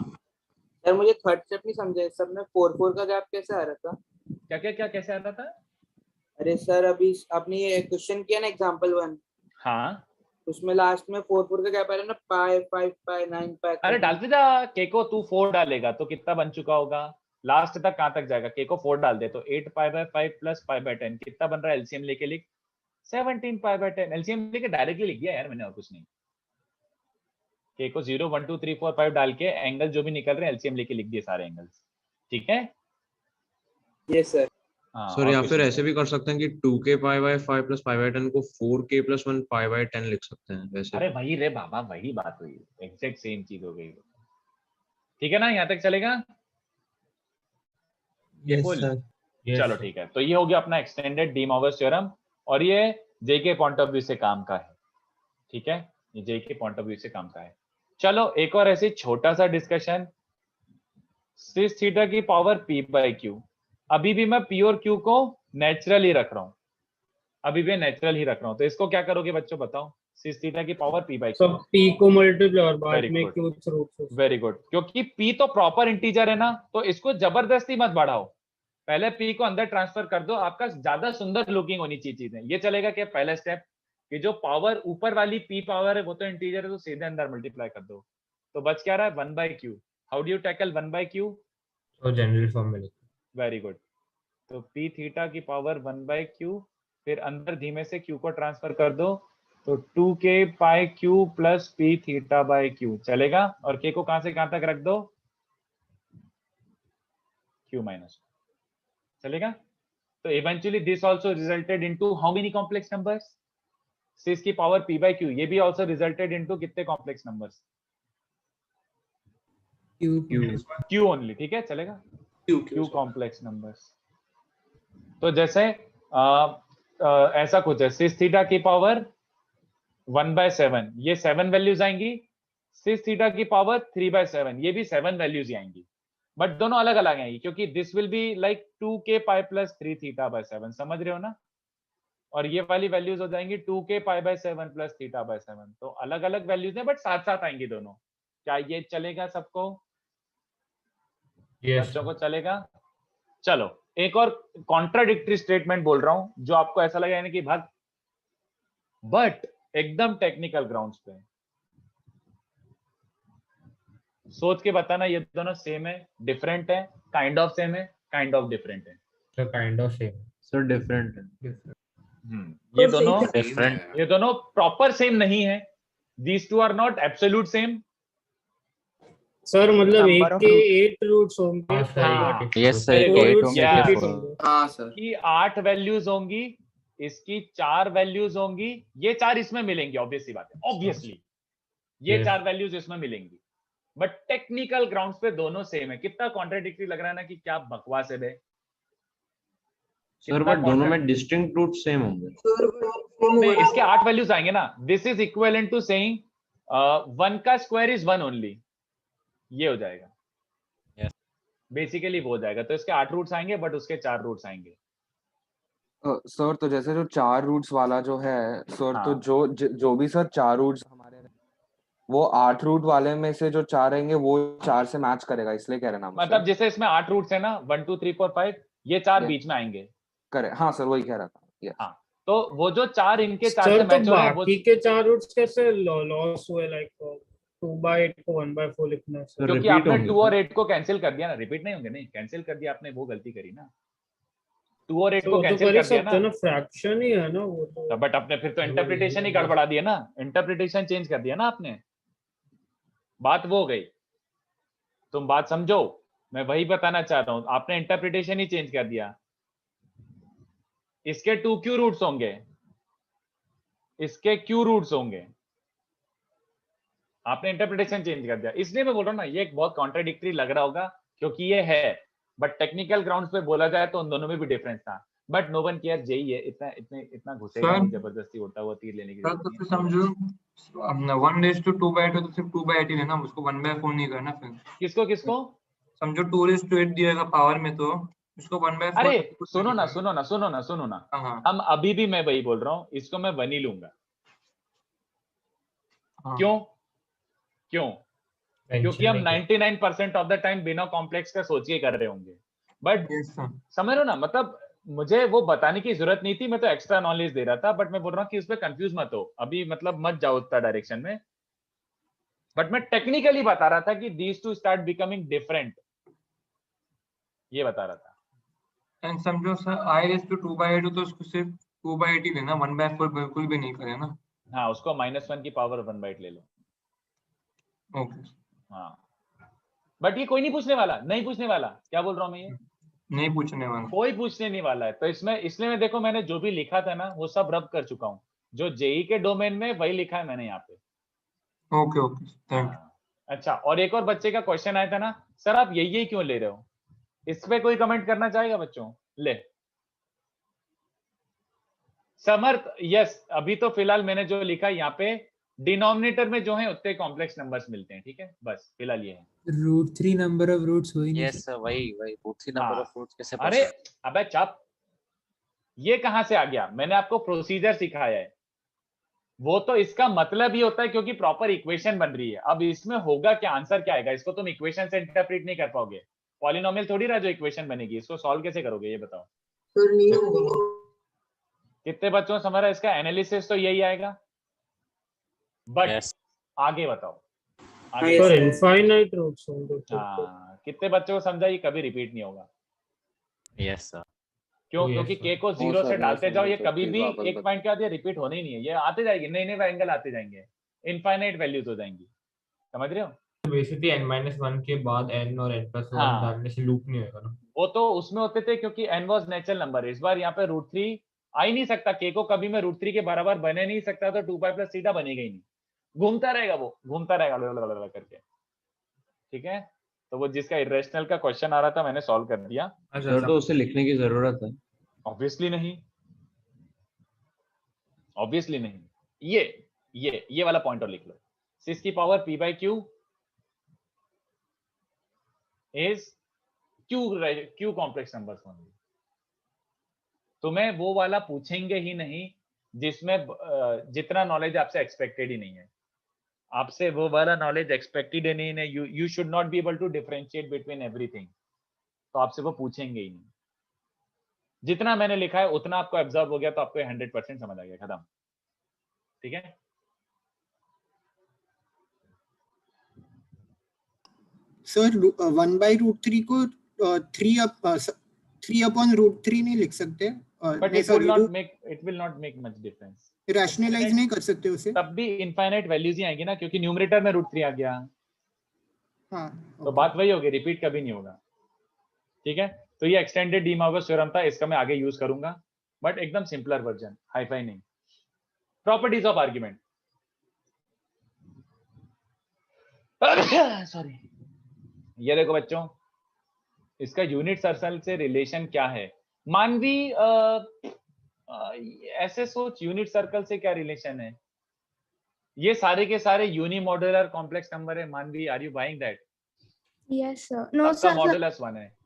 सर मुझे थर्ड स्टेप नहीं समझे, सब में 4 का गैप कैसे आ रहा था? क्या कैसे आता था? अरे सर अभी आपने ये क्वेश्चन किया ना एग्जांपल 1, हाँ उसमें लास्ट में 4 का गैप आ रहा है ना, पाई 5 पाई 9 पाई। अरे डालते जा के को, तू 4 डालेगा तो कितना बन चुका होगा? लास्ट तक कहां तक जाएगा? के को 4 डाल दे तो 8π/5 + π/10 कितना बन रहा है? एलसीएम लेके लिख, 17π/10। एलसीएम लेके डायरेक्टली लिख दिया यार मैंने, और कुछ नहीं। के को 0 1 2 3 4 5 डाल के एंगल जो भी निकल रहे हैं एलसीएम लेके लिख दिए सारे एंगल्स, ठीक है? Yes sir. सर या फिर ऐसे भी कर सकते हैं कि 2k π/5 + π/10 को 4k + 1 π/10 लिख सकते हैं वैसे। अरे वही रे बाबा, वही बात हुई, एग्जैक्ट सेम चीज हो गई। ठीक है ना, यहाँ तक चलेगा? Yes Cool. सर। चलो ठीक है, तो ये हो गया अपना एक्सटेंडेड डी मॉर्गन थ्योरम, और ये जे के पॉइंट ऑफ व्यू से काम का है। ठीक है, ये जे के पॉइंट ऑफ व्यू से काम का है। चलो एक और ऐसे छोटा सा डिस्कशन, सिस थीटा की पावर p/q। अभी भी मैं p और q को नेचुरल ही रख रहा हूँ, अभी भी नेचुरल ही रख रहा हूँ। तो इसको क्या करोगे बच्चों, बताओ? सिस थीटा की पावर p/q, सब p को मल्टीप्लाई और बाद में q से रूट। वेरी गुड, क्योंकि p तो प्रॉपर इंटीजर है ना, तो इसको जबरदस्ती मत बढ़ाओ, पहले p को अंदर ट्रांसफर कर दो। आपका ज्यादा सुंदर लुकिंग होनी चाहिए चीजें, ये चलेगा क्या? पहला स्टेप कि जो पावर ऊपर वाली p पावर है वो तो इंटीजर है, तो सीधे अंदर मल्टीप्लाई कर दो, तो बच क्या रहा है? 1/q। How do you tackle 1/q? तो जनरल फॉर्म में लिखो। वेरी गुड, तो p थीटा की पावर 1/q, फिर अंदर धीमे से q को ट्रांसफर कर दो, तो 2k π q + p θ/q चलेगा। और k को कहां से कहां तक रख दो? q minus 1 चलेगा। तो eventually this also resulted into how many complex numbers, sis की पावर p by q, ये भी आल्सो रिजल्टेड इनटू कितने कॉम्प्लेक्स नंबर्स, q ओनली, ठीक है चलेगा, q कॉम्प्लेक्स नंबर्स। तो जैसे ऐसा कुछ है, सिस थीटा की पावर 1/7, ये 7 वैल्यूज आएंगी, सिस थीटा की पावर 3/7, ये भी 7 वैल्यूज ही आएंगी, बट दोनों अलग अलग आएंगी क्योंकि this will be like 2k pi plus 3 theta by 7, समझ रहे हो ना। और ये वाली वैल्यूज हो जाएंगी 2k pi by 7 plus theta bye 7। तो अलग अलग वैल्यूज हैं बट साथ साथ आएंगी दोनों। क्या ये चलेगा सबको? बच्चों को चलेगा? चलो एक और कॉन्ट्राडिक्टरी स्टेटमेंट बोल रहा हूं जो आपको ऐसा लगेगा कि भाग, बट एकदम टेक्निकल ग्राउंड्स पे सोच के बताना ये दोनों सेम है, डिफरेंट है, काइंड ऑफ सेम है, काइंड ऑफ डिफरेंट है। Sir kind of same sir different है। ये दोनों प्रॉपर सेम नहीं है, these two are not absolute same. Sir मतलब एक के 8 रूट्स होंगे, यस सर, 8 होंगे। हाँ सर, की 8 वैल्यूज होंगी, इसकी 4 वैल्यूज होंगी, ये 4 इसमें मिलेंगी, ऑब्वियसली बात है, ऑब्वियसली ये 4 वैल्यूज इसमें मिलेंगी, बट टेक्निकल ग्राउंड्स पे दोनों सेम है। कितना कॉन्ट्राडिक्टरी लग रहा है ना कि क्या बकवास है बे। सर बट दोनों में डिस्टिंक्ट रूट सेम होंगे। इसके 8 वैल्यूज आएंगे ना, this is equivalent to saying 1 का स्क्वायर इज 1 ओनली, ये हो जाएगा बेसिकली, वो हो जाएगा। तो इसके 8 रूट्स आएंगे बट उसके 4 रूट्स आएंगे। सर तो जैसे जो 4 रूट्स वाला जो है सर, हाँ। तो जो भी सर 4 रूट्स हमारे वो 8 रूट वाले में से जो 4 रहेंगे वो 4 से मैच करेगा, इसलिए कह रहे ना मतलब जैसे इसमें 8 रूट्स है ना, 1 2 3 4 5, ये 4 बीच में आएंगे। करे, हाँ सर वही कह रहा था। हाँ, तो वो जो 4 इनके 4 सर से तो मैच हो रहे हैं, वो बाकी के 4 रूट्स कैसे लॉस हुए, लाइक 2/8 को 1/4 लिखना है सर? क्योंकि आपने 2 और 8 को कैंसिल कर दिया ना, रिपीट नहीं होंगे, नहीं कैंसिल कर दिया आपने, वो गलती करी ना, 2 और 8 को कैंसिल कर दिया ना, फ्रैक्शन ही है ना वो तो। बट आपने फिर तो इंटरप्रिटेशन ही गड़बड़ा दिया ना, इंटरप्रिटेशन चेंज कर दिया ना आपने, बात वो हो गई। तुम बात समझो, मैं वही बताना चाह रहा हूं, आपने इंटरप्रिटेशन ही चेंज कर दिया। इसके 2q रूट्स होंगे, इसके q रूट्स होंगे, आपने इंटरप्रिटेशन चेंज कर दिया। इसलिए मैं बोल रहा हूं ना, ये एक बहुत कॉन्ट्राडिक्टरी लग रहा होगा क्योंकि ये है, बट टेक्निकल ग्राउंड्स पे बोला जाए तो उन दोनों में भी डिफरेंस था, but no one care, JEE है, इतना घुसेगा नहीं, जबरदस्ती उड़ता हुआ तीर लेने की जरूरत नहीं है। समझो अपना 1:2/8 हो तो सिर्फ 2/8 ही लेना, उसको 1/4 नहीं करना। फिर किसको समझो 2:8 दिएगा पावर में, तो उसको 1/4। अरे सुनो ना, हम अभी भी मैं वही बोल रहा हूँ, इसको मैं 1 ही लूंगा। क्यों? क्योंकि हम 99% ऑफ द टाइम बिना कॉम्प्लेक्स का सोच के कर रहे होंगे, बट समझ रहे हो ना, मतलब मुझे वो बताने की जरूरत नहीं थी, मैं तो एक्स्ट्रा नॉलेज दे रहा था, बट मैं बोल रहा हूँ कि उस पर कंफ्यूज मत हो अभी, मतलब मत जाओ उतना डायरेक्शन में, बट मैं टेक्निकली बता रहा था कि these two start becoming different, ये बता रहा था। एंड समझो सर i/2/8 हो तो उसको सिर्फ 2/8 ही लेना, 1/4 बिल्कुल भी नहीं करे ना। हाँ, उसको -1 की पावर 1/8 ले लो। ओके। हाँ, बट ये कोई नहीं पूछने वाला, क्या बोल रहा हूँ मैं, ये नहीं पूछने वाला, कोई पूछने नहीं वाला है। तो इसलिए मैं देखो, मैंने जो भी लिखा था ना वो सब रब कर चुका हूँ, जो जेई के डोमेन में वही लिखा है मैंने यहाँ पे। Okay thank you. अच्छा, और एक और बच्चे का क्वेश्चन आया था ना, सर आप यही क्यों ले रहे हो, इस पे कोई कमेंट करना चाहेगा बच्चों? ले समर्थ, यस, अभी तो फिलहाल मैंने जो लिखा यहाँ पे, डिनोमिनेटर में जो है उतने कॉम्प्लेक्स नंबर्स मिलते हैं, ठीक है, बस फिलहाल ये है। √3 नंबर ऑफ रूट्स हो ही नहीं यस वही √3 नंबर ऑफ रूट्स कैसे? अरे अबे चप, ये कहां से आ गया? मैंने आपको प्रोसीजर सिखाया है, वो तो इसका मतलब ही होता है क्योंकि प्रॉपर इक्वेशन बन रही है। अब इसमें होगा क्या, आंसर क्या आएगा, इसको तुम इक्वेशन से इंटरप्रेट नहीं कर पाओगे, पॉलिनोमियल थोड़ी रहा जो इक्वेशन बनेगी, इसको सॉल्व कैसे करोगे ये बताओ? सर नहीं होगा। कितने बच्चों को समझ रहा है इसका एनालिसिस? तो यही आएगा, बट आगे बताओ, सर इनफाइनाइट रूट्स होंगे। कितने बच्चों को समझा? ये कभी रिपीट नहीं होगा। Yes sir. क्यों? क्योंकि के को 0 से डालते जाओ, ये कभी भी एक पॉइंट के बाद ये रिपीट होने ही नहीं है, ये आते जाएंगे, नए एंगल आते जाएंगे, इनफाइनाइट वैल्यूज हो जाएंगी, समझ रहे हो? बेसिकली n-1 के बाद n और n+1 डालने से लूप नहीं होगा ना। वो तो उसमें होते थे क्योंकि n वाज नेचुरल नंबर। इस बार यहाँ पे √3 आ ही नहीं सकता, k को कभी मैं √3 के बराबर बने नहीं सकता, तो 2 पाई प्लस थीटा बनेगा ही नहीं, घूमता रहेगा, वो घूमता रहेगा करके। ठीक है, तो वो जिसका इरेशनल का क्वेश्चन आ रहा था मैंने सॉल्व कर दिया। सर तो उसे लिखने की जरूरत है? ऑब्वियसली नहीं, ऑब्वियसली नहीं। ये वाला पॉइंट और लिख लो, 6 की power p by q is q complex numbers only. तुम्हें वो वाला पूछेंगे ही नहीं जिसमें जितना नॉलेज आपसे एक्सपेक्टेड ही नहीं है, आपसे वो वाला नॉलेज एक्सपेक्टेड ही नहीं है। You should not be able to differentiate between everything, तो आपसे वो पूछेंगे ही नहीं। जितना मैंने लिखा है उतना आपको एब्जॉर्ब हो गया, तो आपको 100% समझ आ गया, खत्म। ठीक है, सर 1/√3 को 3/√3 नहीं लिख सकते? But it will not make much difference. Rationalise नहीं कर सकते उसे? तब भी इनफाइनाइट वैल्यूज ही आएंगी ना, क्योंकि न्यूमरेटर में √3 आ गया। हाँ, तो बात वही होगी, रिपीट कभी नहीं होगा। ठीक है, तो ये एक्सटेंडेड डी मॉर्गन थ्योरम था, इसका मैं आगे यूज करूंगा, बट एकदम सिंपलर वर्जन, हाईफाई नहीं। प्रॉपर्टीज ऑफ आर्ग्यूमेंट, सॉरी, ये देखो बच्चों, इसका यूनिट सर्कल से रिलेशन क्या है। मानवी ऐसे सोच, यूनिट सर्कल से क्या रिलेशन है? ये सारे के सारे यूनिमॉड्यूलर कॉम्प्लेक्स नंबर है। Manvi, are you buying that? Yes sir. No sir, modulus 1 है।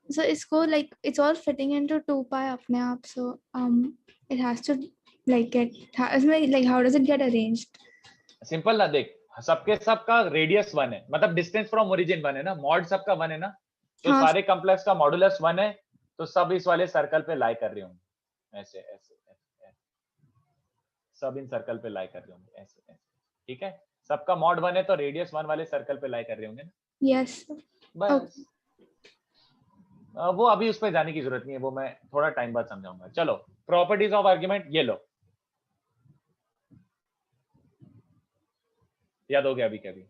So इसको like it's all fitting into 2 pi अपने आप, so it has to like get, like how does it get arranged? Simple ना, देख सबके सबका रेडियस 1 है, मतलब डिस्टेंस फ्रॉम ओरिजिन 1 है ना, मॉड सबका 1 है ना, तो हाँ, सारे कॉम्प्लेक्स का मॉडुलस 1 है, तो सब इस वाले सर्कल पे लाई कर रहे होंगे, ऐसे ऐसे ऐसे, सब इन सर्कल पे लाई कर रहे होंगे, ऐसे ऐसे। ठीक है, सबका मॉड 1 है, तो रेडियस 1 वाले सर्कल पे लाई कर रहे होंगे ना। यस बस वो अभी उस पर जाने की जरूरत नहीं है, वो मैं थोड़ा टाइम बाद समझाऊंगा। चलो, प्रॉपर्टीज ऑफ आर्ग्यूमेंट, ये लो, याद हो गया अभी कभी।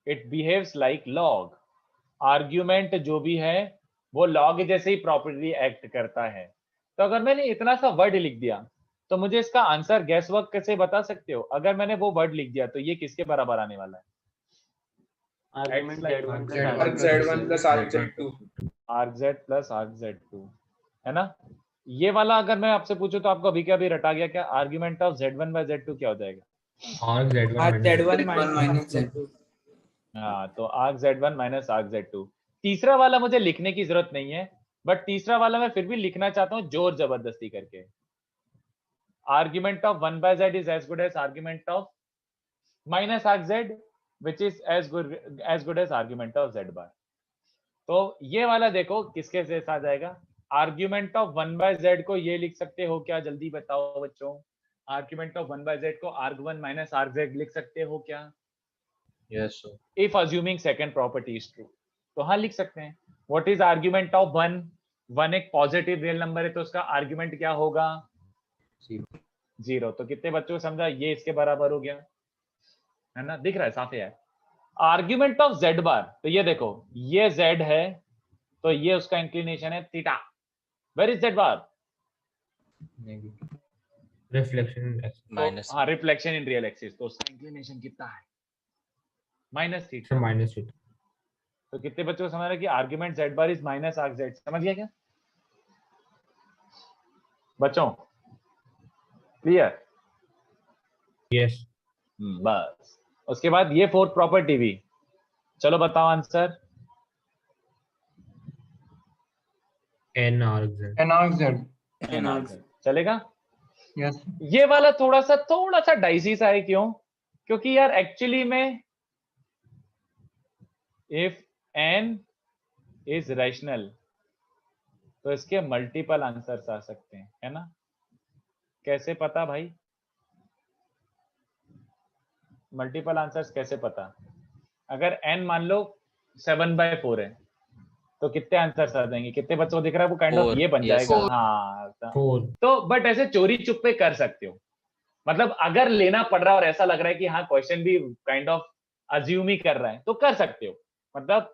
It behaves like log. Argument जो भी है वो लॉग जैसे ही प्रॉपर्टी एक्ट करता है। तो अगर मैंने इतना सा वर्ड लिख दिया, तो मुझे इसका आंसर गैस वर्क कैसे बता सकते हो? अगर मैंने वो वर्ड लिख दिया, तो ये किसके बराबर आने वाला है? argz1 plus argz2 plus argz2, है ना? ये वाला अगर मैं आपसे पूछूं तो आपको अभी क्या अभी रटा गया क्या? Argument of z1 by z2 क्या हो जाएगा? z1 minus z2। हाँ, तो argz1 minus argz2। तीसरा वाला मुझे लिखने की जरूरत नहीं है, बट तीसरा वाला मैं फिर भी लिखना चाहता हूँ जोर जबरदस्ती करके। Argument of 1 by z is as good as argument of minus argz, which is as good as argument of z bar। तो ये वाला देखो किसके साथ आ जाएगा? आर्ग्यूमेंट ऑफ 1 by z को ये लिख सकते हो क्या? जल्दी बताओ बच्चों। आर्ग्यूमेंट ऑफ 1 by z को arg1 minus argz लिख सकते हो क्या? Yes sir. If assuming second property is true, तो हाँ लिख सकते हैं। What is argument of 1? 1 एक पॉजिटिव रियल नंबर है, तो उसका आर्ग्यूमेंट क्या होगा? 0। तो कितने बच्चों को समझा? ये इसके बराबर हो गया, है ना? दिख रहा है साफ है। आर्ग्यूमेंट ऑफ z बार, तो ये देखो ये z है, तो ये उसका इंक्लिनेशन है थीटा। Where is z bar? Reflection minus, हाँ रिफ्लेक्शन इन रियल एक्सिस, तो उसका इंक्लिनेशन कितना है? Minus theta. Minus theta. तो कितने बच्चों को समझ रहा है कि argument z bar is minus arc z? समझ गया क्या बच्चों? क्लियर? यस। बस उसके बाद ये फोर्थ प्रॉपर्टी भी। चलो बताओ आंसर। n argz चलेगा? यस। ये वाला थोड़ा सा डाइसी सा है। क्यों? क्योंकि यार एक्चुअली में इफ n इज रैशनल, तो इसके मल्टीपल आंसर्स आ सकते हैं, है ना? कैसे पता भाई? मल्टीपल आंसर्स कैसे पता? अगर n मान लो 7/4 है, तो कितने आंसर्स आ जाएंगे? कितने बच्चों को दिख रहा है? वो काइंड ऑफ ये बन जाएगा। हाँ, तो बट ऐसे चोरी चुप्पे कर सकते हो, मतलब अगर लेना पड़ रहा है और ऐसा लग रहा है कि हाँ क्वेश्चन भी काइंड ऑफ अज्यूम ही कर रहा है, तो कर सकते हो। मतलब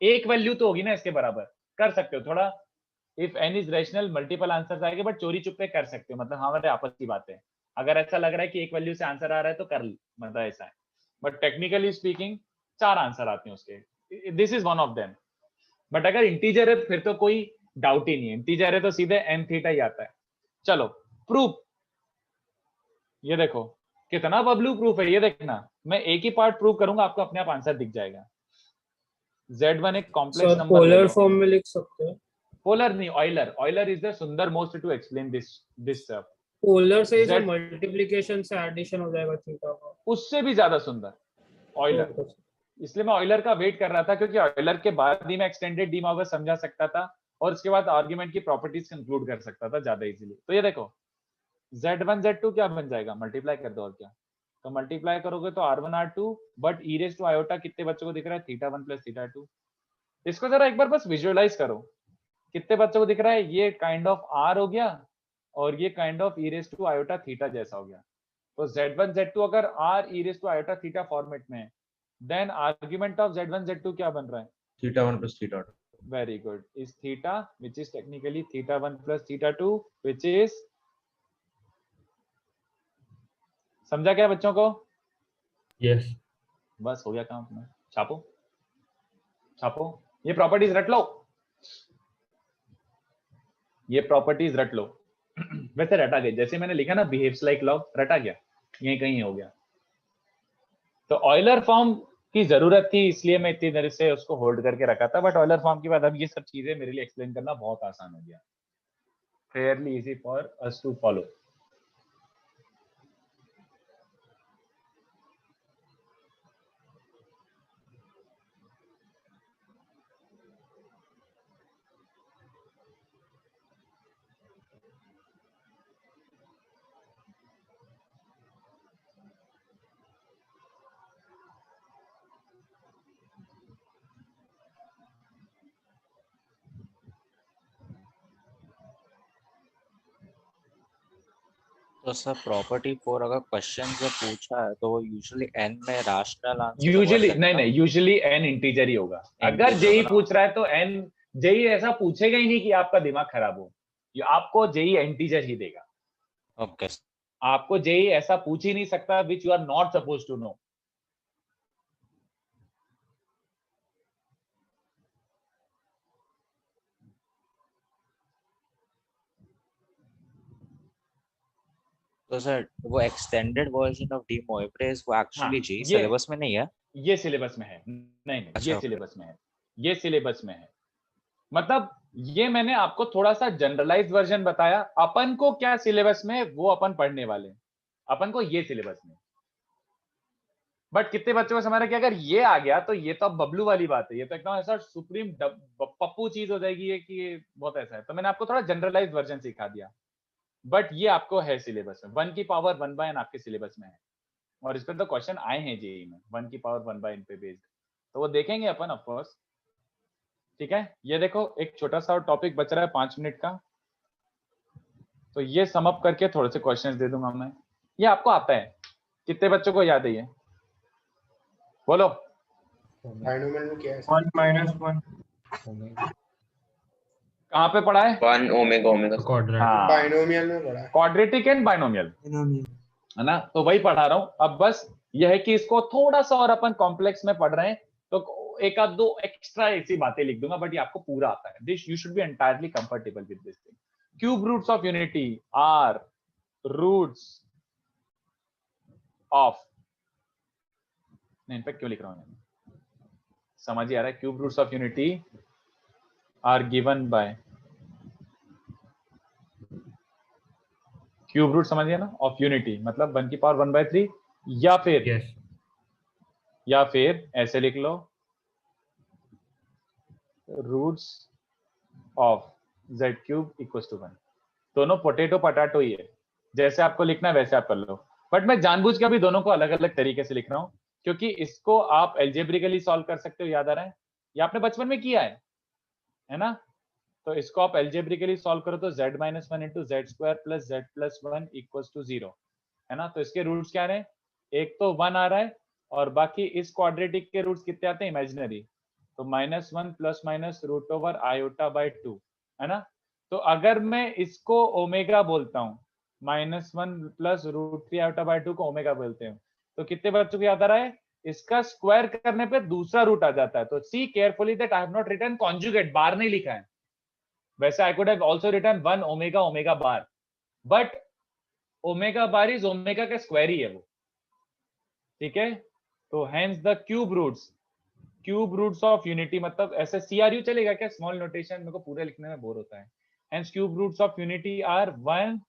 एक वैल्यू तो होगी ना इसके बराबर, कर सकते हो थोड़ा, if n is rational multiple answers आएंगे, बट चोरी चुपके कर सकते हो, मतलब हमारे आपस की बात है। अगर ऐसा लग रहा है कि एक वैल्यू से आंसर आ रहा है तो कर, मतलब ऐसा है, बट टेक्निकली स्पीकिंग 4 आंसर आते हैं उसके, this is one of them. But अगर इंटीजर है फिर तो कोई डाउट ही नहीं है, इंटीजर है तो सीधे n थीटा ही आता है। चलो प्रूफ, ये देखो कितना बबलू प्रूफ है, ये देखना, मैं एक ही पार्ट प्रूव करूंगा, आपको अपने आप आंसर दिख जाएगा। Z1 एक कॉम्प्लेक्स नंबर, पोलर फॉर्म में लिख सकते हैं। पोलर नहीं, ऑयलर, ऑयलर इज द सुंदर most to explain this polar से जो मल्टीप्लिकेशन से एडिशन हो जाएगा थीटा का, उससे भी ज्यादा सुंदर ऑयलर। इसलिए मैं ऑयलर का वेट कर रहा था, क्योंकि ऑयलर के बाद ही मैं एक्सटेंडेड डी मॉर्गन समझा सकता था और उसके बाद आर्गुमेंट की प्रॉपर्टीज कंक्लूड कर सकता था ज्यादा इजीली। तो ये देखो Z1 Z2 क्या बन जाएगा, मल्टीप्लाई कर दो और क्या, तो मल्टीप्लाई करोगे तो R1 R2, but e raise to iota कितने बच्चों को दिख रहा है, θ1 प्लस θ2। इसको जरा एक बार बस विजुअलाइज करो, कितने बच्चों को दिख रहा है, ये काइंड ऑफ R हो गया और ये kind of e raise to iota theta जैसा हो गया। तो Z1 Z2 अगर R e raise to iota थीटा फॉर्मेट में है, then argument of Z1 Z2 क्या बन रहा है, θ1 plus θ2। Very good, is theta which is technically θ1 plus θ2 which is, समझा क्या बच्चों को? यस। बस हो गया काम अपना, छापो छापो, ये प्रॉपर्टीज रट लो, ये प्रॉपर्टीज रट लो। वैसे रटा गया, जैसे मैंने लिखा ना बिहेव्स लाइक लॉग, रटा गया, यहीं कहीं हो गया। तो ऑयलर फॉर्म की जरूरत थी, इसलिए मैं इतनी देर से उसको होल्ड करके रखा था, बट ऑयलर फॉर्म के बाद अब ये सब चीजें मेरे लिए एक्सप्लेन करना बहुत आसान हो गया, fairly easy for us to follow. तो सर प्रॉपर्टी 4 अगर क्वेश्चन जो पूछा है तो वो यूजुअली n में रैशनल आंसर, यूजुअली नहीं, यूजुअली n इंटीजर ही होगा। अगर जेई पूछ रहा है तो n, जेई ऐसा पूछेगा ही नहीं कि आपका दिमाग खराब हो, आपको जेई इंटीजर ही देगा। ओके, आपको जेई ऐसा पूछ ही नहीं सकता which you are not suppose to know. तो सर वो extended version of de Moivre's वो एक्चुअली जी सिलेबस में नहीं है? ये सिलेबस में है, नहीं अच्छा, ये सिलेबस में है, ये सिलेबस में है। मतलब ये मैंने आपको थोड़ा सा जनरलाइज्ड वर्जन बताया, अपन को क्या सिलेबस में वो अपन पढ़ने वाले हैं, अपन को ये सिलेबस में। बट कितने बच्चों को समझ रहा है कि अगर ये आ गया तो ये तो अब बबलू वाली बात है, ये तो एकदम ऐसा सुप्रीम पप्पू चीज हो जाएगी ये, कि ये बहुत ऐसा है। तो मैंने आपको थोड़ा जनरलाइज्ड वर्जन सिखा दिया, बट ये आपको है सिलेबस में, 1 की पावर 1/n आपके सिलेबस में है, और इस पे तो क्वेश्चन आए हैं जेई में 1 की पावर 1/n पे बेस्ड, तो वो देखेंगे अपन ऑफ कोर्स। ठीक है, ये देखो एक छोटा सा टॉपिक बच रहा है 5 मिनट का, तो ये सम अप करके थोड़े से क्वेश्चंस दे दूंगा मैं। ये आपको आता है, कितने बच्चों को याद है ये, बोलो। बाइनोमियल में क्या है? 1 - 1 कहाँ पे पढ़ा है? 1 ओमेगा ओमेगा हाँ, बाइनोमियल में पढ़ा है, क्वाड्रेटिक एंड बाइनोमियल है ना, तो वही पढ़ा रहा हूँ। अब बस यह है कि इसको थोड़ा सा और अपन कॉम्प्लेक्स में पढ़ रहे हैं, तो एक आध दो एक्स्ट्रा ऐसी बातें लिख दूंगा, बट ये आपको पूरा आता है। This you should be entirely comfortable with this thing. Cube roots of unity are roots of, नहीं इनफैक्ट क्यों लिख रहा हूं, समझ ही आ रहा है। Cube roots of unity are given by, cube root समझिए ना, ऑफ यूनिटी मतलब 1 की पावर 1/3, या फिर ऐसे लिख लो roots of z³ equals to 1। दोनों पोटैटो पटाटो ही है, जैसे आपको लिखना है वैसे आप कर लो, बट मैं जानबूझ के भी दोनों को अलग अलग तरीके से लिख रहा हूं, क्योंकि इसको आप एल्जेब्रिकली सॉल्व कर सकते हो, याद आ रहा है, ये आपने बचपन में किया है ना। तो इसको आप एल्जेब्रिकली सॉल्व करो तो z - 1 × z² + z + 1 = 0 है ना। तो इसके रूट्स क्या रहे, एक तो 1 आ रहा है, और बाकी इस क्वाड्रेटिक के रूट्स कितने आते हैं, इमेजिनरी, तो -1 plus minus root over iota by 2 है ना। तो अगर मैं इसको ओमेगा बोलता हूँ, -1 प्लस रूट 3 आयोटा बाय 2 को ओमेगा बोलते हैं, तो कितने बच्चों को याद आ रहा है? इसका स्क्वायर करने पे दूसरा रूट आ जाता है। तो see carefully that I have not written conjugate, bar नहीं लिखा है। वैसे I could have also written 1 omega omega bar, but omega bar is omega का स्क्वायर ही है वो, ठीक है। तो hence the cube roots of unity, मतलब ऐसे CRU चलेगा क्या? स्मॉल नोटेशन मेरे को पूरा लिखने में बोर होता है। Hence cube roots of unity are 1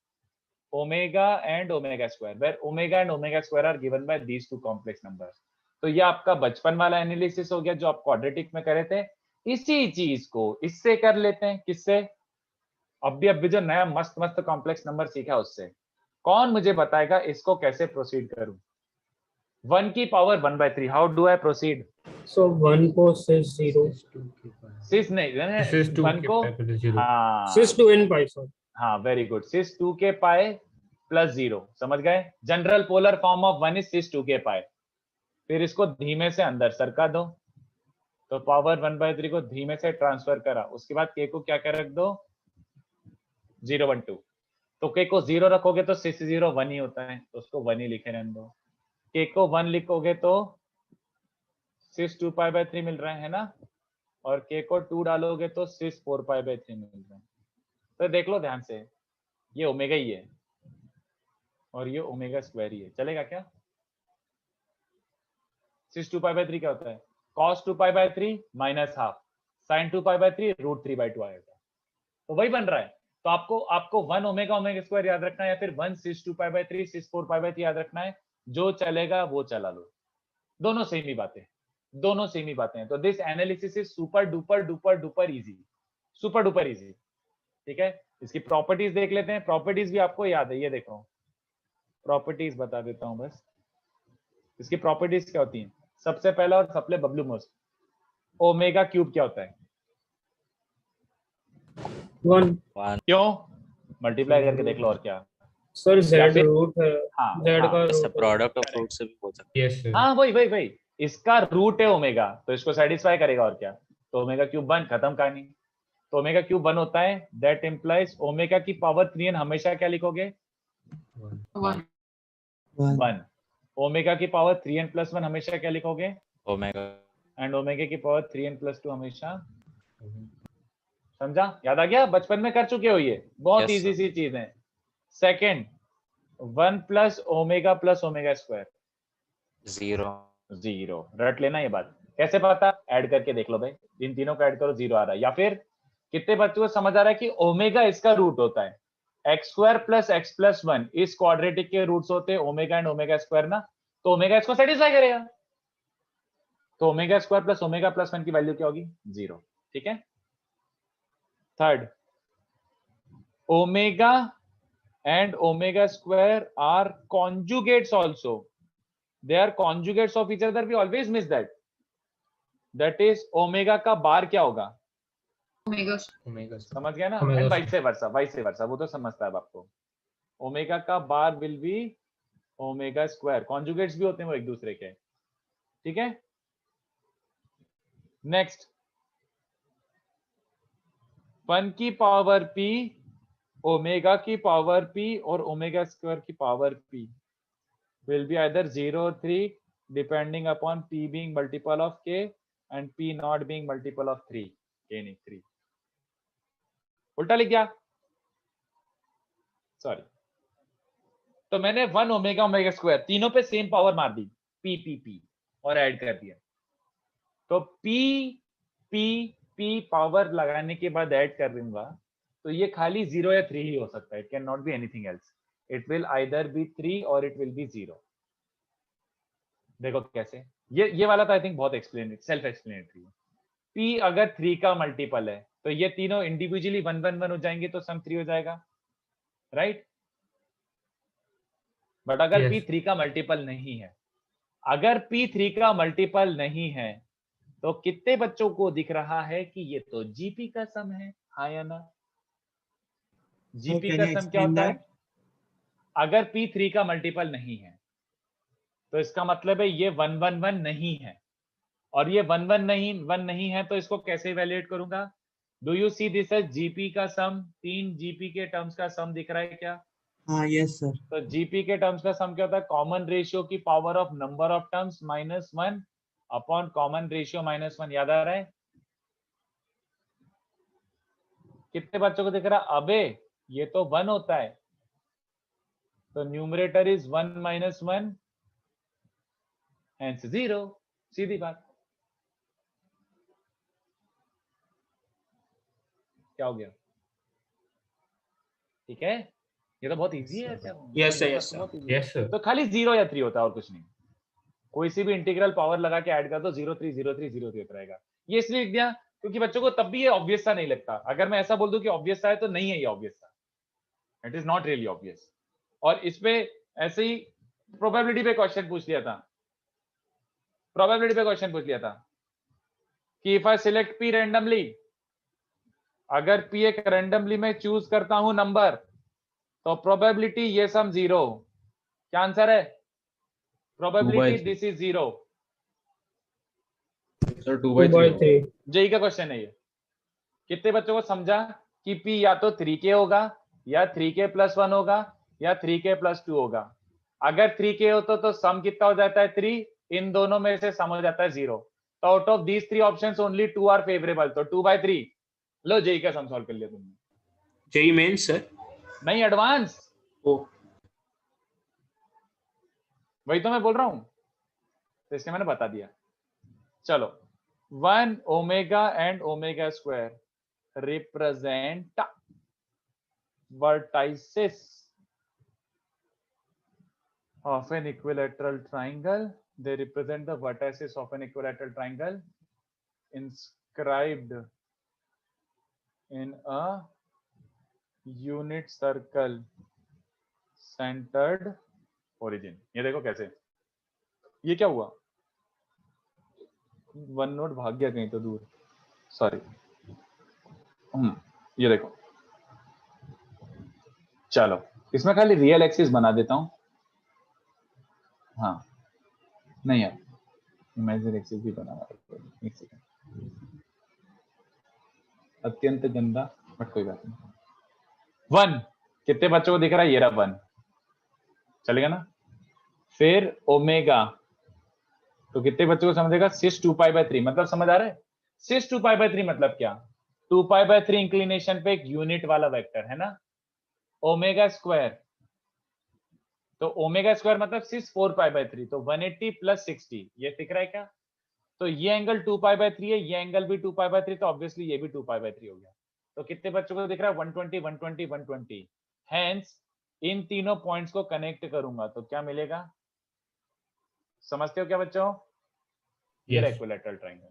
omega and omega square, where omega and omega square are given by these two complex numbers. तो ये आपका बचपन वाला एनालिसिस हो गया जो आप क्वाड्रेटिक में करे थे। इसी चीज को इससे कर लेते हैं। किससे? अभी जो नया मस्त मस्त कॉम्प्लेक्स नंबर सीखा उससे। कौन मुझे बताएगा इसको कैसे प्रोसीड करूं? 1 की पावर 1/3, how do I proceed? So 1 को सिस 0 सिस नहीं, सिस 2 1 को हाँ सिस 2 n पाई सॉरी हाँ वेरी गुड, सिस 2 के पाए प्लस 0, समझ गए। General polar form of 1 is सिस 2 के पाए। फिर इसको धीमे से अंदर सरका दो, तो पावर 1/3 को धीमे से ट्रांसफर करा। उसके बाद k को क्या कर रख दो? 0 1 2। तो k को 0 रखोगे तो सिस 0 1 ही होता है, तो उसको 1 ही लिखे रहने दो। k को 1 लिखोगे तो सिस 2π/3 मिल रहा है ना, और k को 2 डालोगे तो सिस 4π/3 मिल रहा है। तो देख लो ध्यान से, ये ओमेगा ही है और ये ओमेगा स्क्वायर ही है, चलेगा क्या? सिस 2π/3 क्या होता है? cos 2π/3 माइनस हाफ sin 2π/3 √3/2 आएगा, तो वही बन रहा है। तो आपको 1 ओमेगा ओमेगा स्क्वायर याद रखना है, या फिर 1 सिस 2π/3 सिस 4π/3 याद रखना है। जो चलेगा वो चला लो, दोनों सेम ही बातें, दोनों सेम ही बातें हैं। तो this analysis is super duper duper duper easy, super duper easy, ठीक है। इसकी प्रॉपर्टीज देख लेते हैं। प्रॉपर्टीज भी आपको याद है, ये देखो प्रॉपर्टीज बता देता हूं बस। इसकी प्रॉपर्टीज क्या होती हैं? सबसे पहला और सबसे बबलू मोस्ट, ओमेगा क्यूब क्या होता है? 1 क्यों? मल्टीप्लाई करके देख लो, और क्या सर z रूट है, हाँ, z का इससे रूट प्रोडक्ट ऑफ रूट से भी हो सकता है। Yes sir. हाँ वही इसका रूट है ओमेगा, तो इसको सेटिस्फाई करेगा, और क्या। तो ओमेगा क्यूब 1, खत्म कहानी। तो ओमेगा क्यूब 1 होता है, दैट इंप्लाइज ओमेगा की पावर 3n हमेशा क्या लिखोगे? 1। ओमेगा की पावर 3n + 1 हमेशा क्या लिखोगे? ओमेगा। एंड ओमेगा की पावर 3n + 2 हमेशा, समझा? याद आ गया? बचपन में कर चुके हो ये, बहुत इजी सी चीज है। सेकंड, 1 + ओमेगा + ओमेगा स्क्वायर 0 रट लेना ये बात। कैसे पता? ऐड करके देख लो भाई, इन तीनों को ऐड करो 0 आ रहा है। या फिर कितने बच्चों को समझ आ रहा है कि ओमेगा इसका रूट होता है, x² + x + 1 इस क्वाड्रेटिक के रूट्स होते हैं ओमेगा एंड ओमेगा स्क्वायर ना, तो ओमेगा इसको सेटिस्फाई करेगा। तो ओमेगा स्क्वायर + ओमेगा + 1 की वैल्यू क्या होगी? 0, ठीक है। Third, omega and omega square are conjugates also. They are conjugates of each other. We always miss that. That is omega का बार क्या होगा? ओमेगा समझ गया ना? And vice versa, वो तो समझता है आपको। ओमेगा का बार will be omega square. Conjugates भी होते हैं वो एक दूसरे के, ठीक है। नेक्स्ट, 1 की पावर p, ओमेगा की पावर p और ओमेगा स्क्वायर की power p will be either 0 or 3 depending upon p being multiple of k and p not being multiple of 3, k नहीं 3। उल्टा लिख गया, सॉरी। तो मैंने 1 ओमेगा ओमेगा स्क्वायर तीनों पे सेम पावर मार दी, p और ऐड कर दिया। तो p पावर लगाने के बाद ऐड कर दूंगा, तो ये खाली 0 या 3 ही हो सकता है। It can not be anything else. It will either be 3 और इट विल बी 0। देखो कैसे, ये वाला तो आई थिंक बहुत सेल्फ एक्सप्लेनेटरी है। p अगर 3 का मल्टीपल है तो ये तीनों इंडिविजुअली 1 1 1 हो जाएंगे, तो सम 3 हो जाएगा, राइट। बट अगर p 3 का मल्टीपल नहीं है, अगर p 3 का मल्टीपल नहीं है, तो कितने बच्चों को दिख रहा है कि ये तो gp का सम है? हाँ या ना? जीपी का सम क्या होता है? अगर p 3 का मल्टीपल नहीं है तो इसका मतलब है ये 1 1 1 नहीं है, और ये 1 नहीं है, तो इसको कैसे इवैल्यूएट करूंगा? Do you see this as GP का सम? 3 जीपी के टर्म्स का सम दिख रहा है क्या? हाँ यस सर। तो जीपी के टर्म्स का सम क्या होता है? कॉमन रेशियो की power of number of terms -1 upon common ratio -1। याद आ रहा है? कितने बच्चों को दिख रहा है? अबे ये तो 1 होता है, तो न्यूमरेटर इज 1 - 1 हेंस 0। सीधी बात। क्या हो गया? ठीक है, ये तो बहुत इजी है। Yes sir, yes sir, yes sir. तो खाली 0 या 3 होता है और कुछ नहीं। कोई सी भी इंटीग्रल पावर लगा के ऐड कर दो, 0 3 0 3 0 3 होता रहेगा। ये इसलिए लिख दिया क्योंकि बच्चों को तब भी ये ऑब्वियस सा नहीं लगता। अगर मैं ऐसा बोल दूं कि ऑब्वियस सा है, तो नहीं है ये ऑब्वियस सा, it is not really obvious. और इस पे ऐसे ही प्रोबेबिलिटी पे क्वेश्चन पूछ लिया था, कि if I select P randomly, अगर पी एक रैंडमली में चूज करता हूं नंबर, तो प्रोबेबिलिटी ये सम 0। क्या आंसर है? Probability this is 0। Sir 2/3 JEE का क्वेश्चन है ये। कितने बच्चों को समझा कि पी या तो 3k होगा, या 3k + 1 होगा, या 3k + 2 होगा? अगर 3k हो तो सम कितना हो जाता है? 3। इन दोनों में से सम हो जाता है 0। तो out of these 3 options only 2 are favourable, तो 2/3। लो जेई का सम सॉल्व कर लिया तुमने। JEE Mains sir? नहीं, एडवांस। वही तो मैं बोल रहा हूं, तो इसलिए मैंने बता दिया। चलो, 1 omega and omega square represent vertices of an equilateral triangle. They represent the vertices of an equilateral triangle inscribed in a unit circle centered origin. ये देखो कैसे, ये क्या हुआ? वन नोट भाग गया कहीं तो दूर, सॉरी। ये देखो, चलो इसमें खाली रियल एक्सिस बना देता हूं। हाँ नहीं यार, इमेजिनरी एक्सिस भी बना रहा है। एक सेकंड, अत्यंत गंदा, बट कोई बात नहीं। 1 कितने बच्चों को दिख रहा है? ये रहा 1, चलेगा ना? फिर ओमेगा, तो कितने बच्चों को समझेगा? सिस 2π/3, मतलब समझ आ रहा है? सिस 2π/3 मतलब क्या? 2π/3 इंक्लिनेशन पे एक यूनिट वाला वेक्टर है ना। ओमेगा स्क्वायर, तो ओमेगा स्क्वायर मतलब सिस 4π/3, तो 180 + 60, ये दिख रहा है क्या? तो ये एंगल 2π/3 है, ये एंगल भी 2π/3, तो ऑब्वियसली ये भी 2π/3 हो गया। तो कितने बच्चों को दिख रहा है? 120 120 120। हेंस इन तीनों पॉइंट्स को कनेक्ट करूंगा तो क्या मिलेगा? समझते हो क्या बच्चों? ये रहा इक्विलैटरल ट्रायंगल,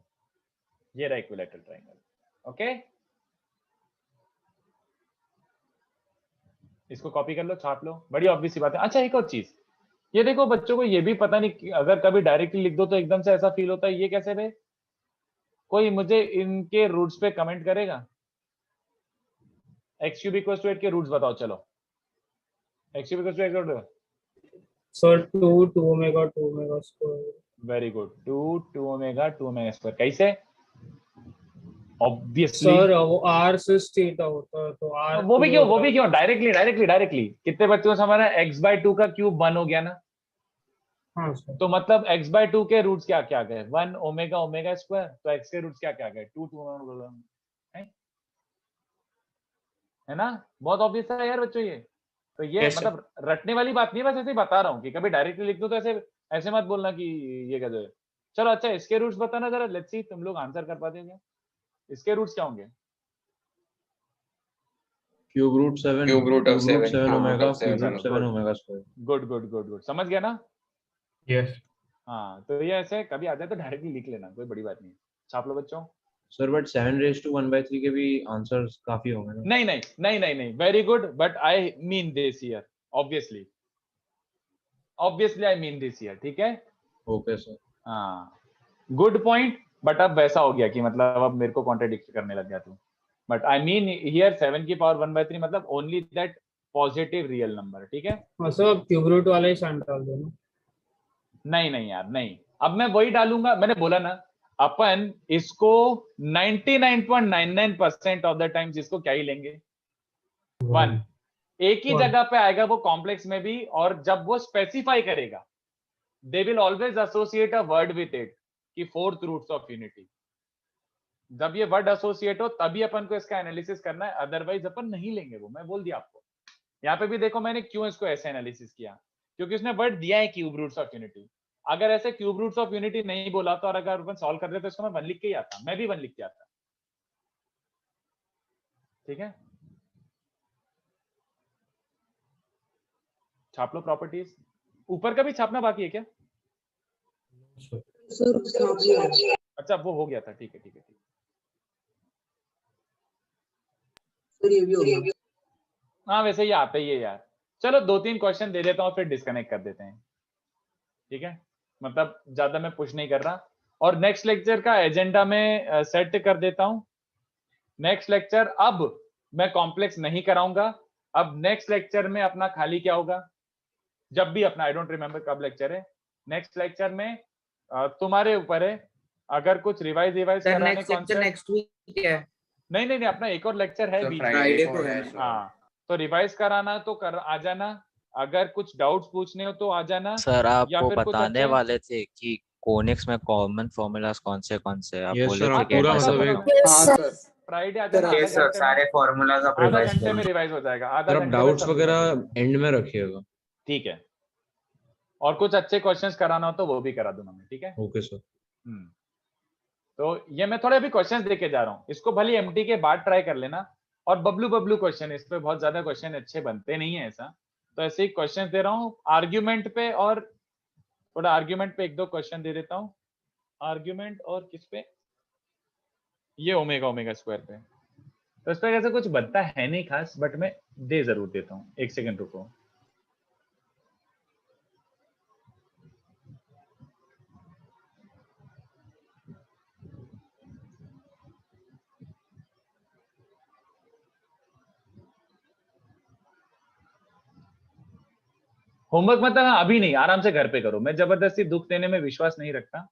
ये रहा इक्विलैटरल ट्रायंगल। ओके, इसको कॉपी कर लो, छाप लो, बड़ी ऑब्वियस सी बात है। अच्छा एक और चीज, ये देखो बच्चों को ये भी पता नहीं, अगर कभी डायरेक्टली लिख दो तो एकदम से ऐसा फील होता है ये कैसे बे? कोई मुझे इनके रूट्स पे कमेंट करेगा? x³ = 8 के रूट्स बताओ। चलो x³ = 8 sir 2 omega square. Very good, 2 omega square. कैसे? ऑब्वियसली सर वो r सिस थीटा होता है, तो r वो भी क्यों डायरेक्टली कितने बच्चों को समझ रहा है? x/2 का क्यूब 1 हो गया ना। हाँ सर। तो मतलब x/2 के रूट्स क्या क्या गए? 1 ओमेगा स्क्वायर, तो x के रूट्स क्या क्या गए? 2 है ना। बहुत ऑब्वियस है यार बच्चों ये। तो ये मतलब रटने वाली बात नहीं है, बस ऐसे ही बता रहा हूँ कि कभी डायरेक्टली लिख दो तो ऐसे मत बोलना कि ये क्या है। चलो अच्छा, इसके रूट्स बताना जरा, लेट्स सी तुम लोग आंसर कर पाते हो क्या? इसके रूट्स क्या होंगे? Cube root 7 omega square. Good, समझ गया ना? यस। हाँ, तो ये ऐसे कभी आ जाए तो डायरेक्टली लिख लेना, कोई बड़ी बात नहीं। छाप लो बच्चों। सर बट 7⁻1/3 के भी आंसर्स काफी होंगे ना? नहीं, very good, but I mean this here, obviously I mean this here. ठीक है, ओके सर। हाँ, गुड पॉइंट, बट अब वैसा हो गया कि मतलब अब मेरे को कॉन्ट्रडिक्ट करने लग गया तू। बट आई मीन हियर 7 की पावर 1/3 मतलब only that positive real number. ठीक है, सर क्यूब रूट वाला ही साइन डाल दो ना। नहीं यार, नहीं, अब मैं वही डालूंगा। मैंने बोला ना, अपन इसको 99.99% ऑफ द टाइम्स इसको क्या ही लेंगे, 1। एक ही जगह पे आएगा वो कॉम्प्लेक्स में भी, और जब वो स्पेसिफाई करेगा they will always associate a word with it कि फोर्थ रूट्स ऑफ यूनिटी। जब ये वर्ड एसोसिएट हो तभी अपन को इसका एनालिसिस करना है, अदरवाइज अपन नहीं लेंगे वो। मैं बोल दिया आपको। यहाँ पे भी देखो मैंने क्यों इसको ऐसे एनालिसिस किया, क्योंकि उसने वर्ड दिया है क्यूब रूट्स ऑफ यूनिटी। अगर ऐसे क्यूब रूट्स ऑफ यूनिटी नहीं बोला तो, और अगर अपन सॉल्व कर रहे तो इसको मैं 1 लिख के ही आता, मैं भी 1 लिख के आता। ठीक है, छाप लो प्रॉपर्टीज। ऊपर का भी छापना बाकी है क्या? अच्छा वो हो गया था, ठीक है ठीक है ठीक है। हाँ वैसे ये आता ही है यार। चलो 2-3 क्वेश्चन दे देता हूँ फिर डिस्कनेक्ट कर देते हैं, ठीक है? मतलब ज्यादा मैं पुश नहीं कर रहा। और नेक्स्ट लेक्चर का एजेंडा में सेट कर देता हूँ। नेक्स्ट लेक्चर अब मैं कॉम्प्लेक्स नहीं कराऊंगा। अब नेक्स्ट लेक्चर में अपना खाली क्या होगा, जब भी अपना, आई डोंट रिमेम्बर कब लेक्चर है। नेक्स्ट लेक्चर में तुम्हारे ऊपर है, अगर कुछ रिवाइज कराने कॉन्सेप्ट। नेक्स्ट वीक है? नहीं नहीं नहीं, अपना एक और लेक्चर है बीच में। हाँ तो रिवाइज कराना तो कर आ जाना, अगर कुछ डाउट्स पूछने हो तो आ जाना। सर आप या वो फिर कुछ बताने अच्छे वाले थे कि कोनिक्स में कॉमन फॉर्मूलाज कौन से आप Yes, बोले sir, थे आप कि पूरा ऐसा मतलब बताओ। फ्राइडे आ जाना, Yes, sir, सारे formulas आप आधा revise घंटे में करो। रिवाइज हो जाएगा, आधा सर आप घंटे में डाउट्स सब वगैरह revise हो जाएगा। एंड में रखिएगा। ठीक है, और कुछ अच्छे क्वेश्चंस कराना हो तो वो भी करा दूंगा मैं, ठीक है? Okay sir. तो ये मैं थोड़े अभी क्वेश्चंस देके जा रहा हूँ, इसको भले एमटी के बाद ट्राई कर लेना। और बबलू क्वेश्चन, इस पे बहुत ज्यादा क्वेश्चन अच्छे बनते नहीं है ऐसा, तो ऐसे ही क्वेश्चन दे रहा हूँ आर्ग्यूमेंट पे, और थोड़ा आर्ग्यूमेंट पे 1-2 क्वेश्चन दे देता हूँ। आर्ग्यूमेंट और किस पे, ये ओमेगा स्क्वायर पे। तो इस पे ऐसे कुछ बनता है नहीं खास, बट मैं दे जरूर देता हूँ। 1 सेकंड रुको। होमवर्क मतलब हाँ, अभी नहीं, आराम से घर पे करो। मैं जबरदस्ती दुख देने में विश्वास नहीं रखता।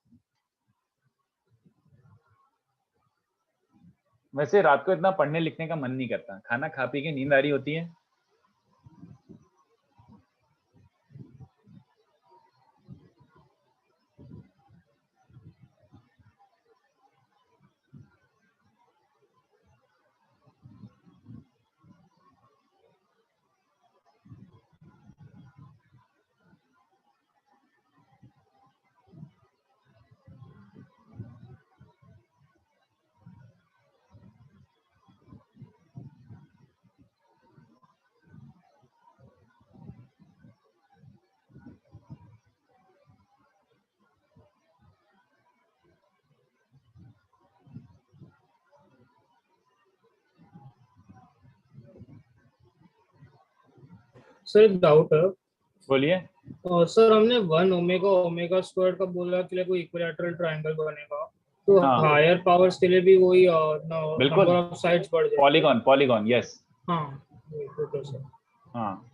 वैसे रात को इतना पढ़ने लिखने का मन नहीं करता, खाना खा पी के नींद आ रही होती है। सर एक डाउट है। बोलिए। सर हमने 1 ओमेगा स्क्वायर का बोला कि कोई इक्विलैटरल ट्रायंगल बनेगा, तो हाँ। हायर पावर्स के लिए भी वही बिल्कुल, नंबर ऑफ साइड्स बढ़ जाएंगे। Polygon yes. हाँ तो सर हाँ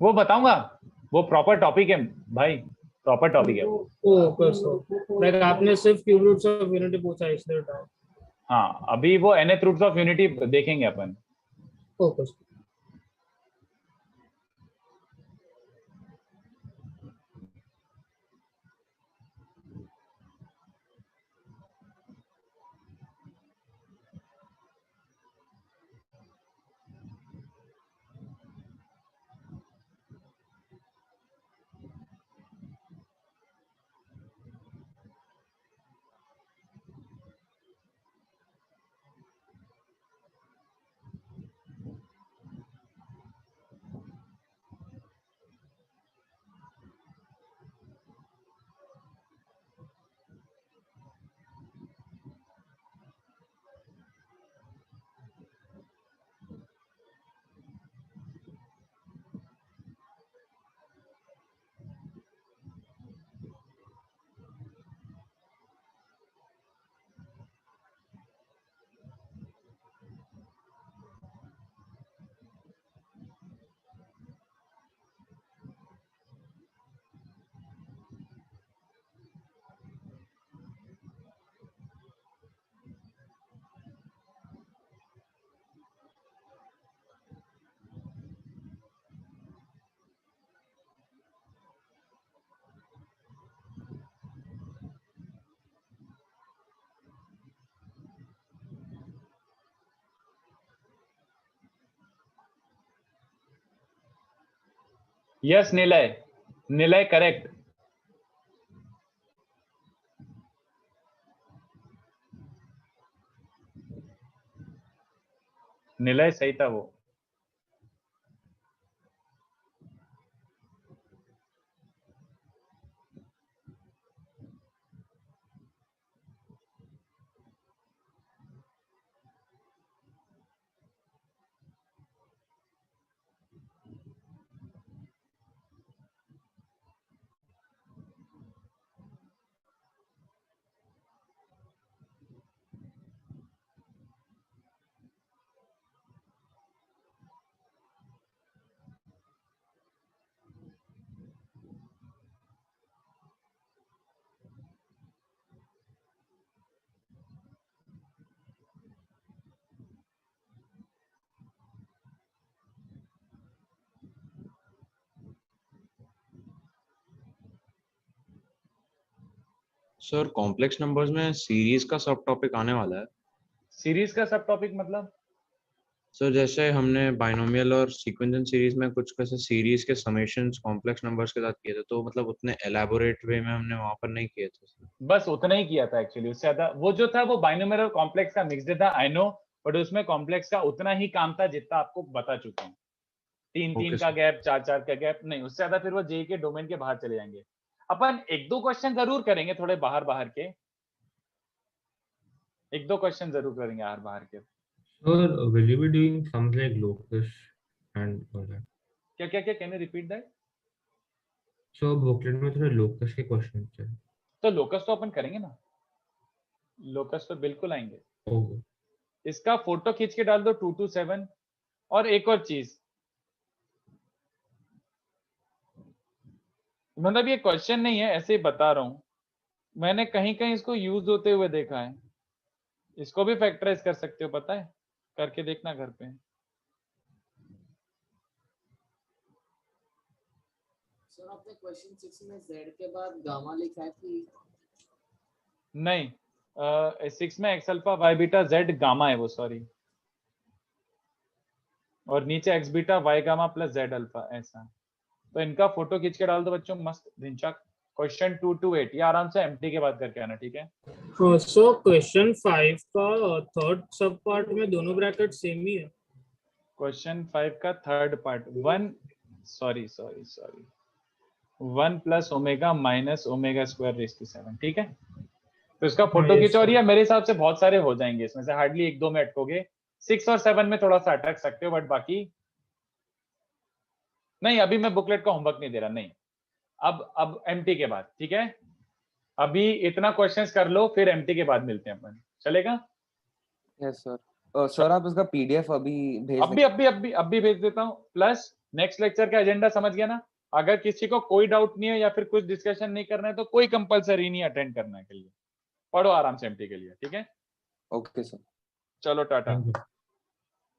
वो बताऊंगा, वो प्रॉपर टॉपिक है भाई, प्रॉपर टॉपिक है वो। ओके सर, लाइक आपने सिर्फ क्यूब रूट्स ऑफ यूनिटी पूछा इसलिए डाउट। हाँ अभी वो nth रूट्स ऑफ यूनिटी देखेंगे अपन। Okay sir. Yes Nilay, Nilay correct. Nilay सही था वो। सर कॉम्प्लेक्स नंबर्स में सीरीज का सब टॉपिक आने वाला है। सीरीज का सब टॉपिक मतलब? सर जैसे हमने बाइनोमियल और सीक्वेंशियल सीरीज में कुछ कैसे सीरीज के समेशंस कॉम्प्लेक्स नंबर्स के साथ किए थे, तो मतलब उतने एलैबोरेट वे में हमने वहां पर नहीं किए थे। बस उतना ही किया था एक्चुअली, उससे ज्यादा वो जो था वो बाइनोमियल और कॉम्प्लेक्स का मिक्स्ड था, आई नो, बट उसमें कॉम्प्लेक्स का उतना ही काम था जितना आपको बता चुका हूँ। 3-3 का गैप, 4-4 का गैप नहीं, उससे ज्यादा फिर वो जेई के डोमेन के बाहर चले जाएंगे। अपन 1-2 क्वेश्चन जरूर करेंगे थोड़े बाहर के, 1-2 क्वेश्चन जरूर करेंगे बाहर के। Sir, will you be doing something like locus and all that? क्या can you repeat that? So booklet में थोड़े locus के क्वेश्चन थे। तो लोकस तो अपन करेंगे ना, लोकस तो बिल्कुल आएंगे। ओके। इसका फोटो खींच के डाल दो 227। और एक और चीज, मतलब ये क्वेश्चन नहीं है, ऐसे ही बता रहा हूं, मैंने कहीं कहीं इसको यूज होते हुए देखा है। इसको भी फैक्टराइज कर सकते हो, पता है, करके देखना घर पे। सर आपने क्वेश्चन 6 में z के बाद गामा लिखा है कि नहीं, 6 में X alpha Y beta Z gamma है वो, सॉरी, और नीचे X beta Y gamma plus Z alpha, ऐसा। तो इनका फोटो खींच के डाल दो बच्चों, मस्त ढिंचाक। क्वेश्चन 228 ये आराम से एमटी के बाद करके आना, ठीक है? सो क्वेश्चन 5 का थर्ड सब पार्ट में दोनों ब्रैकेट सेम ही है। क्वेश्चन 5 का third part 1 plus omega minus omega square raise to 7, ठीक है? तो इसका फोटो खींचो, और ये मेरे हिसाब से बहुत सारे हो जाएंगे, इसमें से हार्डली 1-2 में अटकोगे। 6 और 7 में थोड़ा सा अटक सकते हो, बट बाकी नहीं। अभी मैं बुकलेट का होमवर्क नहीं दे रहा, नहीं, अब एमटी के बाद, ठीक है? अभी इतना क्वेश्चंस कर लो, फिर एमटी के बाद मिलते हैं अपन, चलेगा? Yes sir. सर आप इसका पीडीएफ अभी भेज अभी भेज देता हूँ। प्लस नेक्स्ट लेक्चर का एजेंडा समझ गया ना? अगर किसी को कोई डाउट नहीं है या फिर कुछ डिस्कशन नहीं करना है तो कोई कंपलसरी नहीं अटेंड करने के लिए, पढ़ो आराम से एमटी के लिए, ठीक है? ओके सर, चलो टाटा।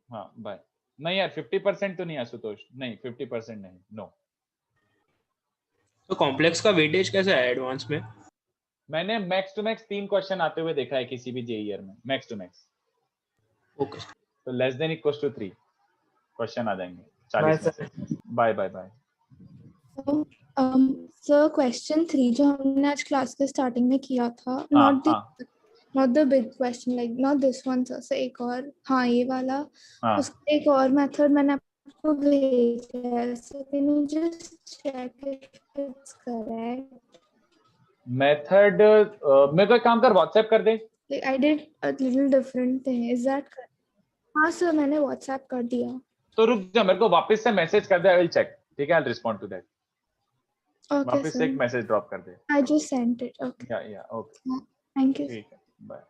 हाँ बाय। नहीं यार 50% तो नहीं आशुतोष, नहीं 50% नहीं, नो। तो कॉम्प्लेक्स का वेटेज कैसा है एडवांस में? मैंने मैक्स टू मैक्स 3 क्वेश्चन आते हुए देखा है किसी भी जेई ईयर में, मैक्स टू मैक्स। ओके, तो less than equals to 3 question आ जाएंगे 40 में। Bye bye bye. Sir question 3 जो हमने आज क्लास के स्टार्टिंग में किया था, not the big question, like not this one sir, से एक और, हाँ ये वाला, उसका एक और मेथड मैंने आपको भेजा है, so can you just check if it's correct? Method मेरे को एक काम कर, व्हाट्सएप कर दे। I did a little different thing, is that correct? हाँ सर मैंने व्हाट्सएप कर दिया। तो रुक जा, मेरे को वापस से मैसेज कर दे, आई विल चेक, ठीक है? I will respond to that. Okay, वापस से एक मैसेज ड्रॉप कर दे। I just sent it. Okay. या ओके, Thank you. ठीक है, बाय।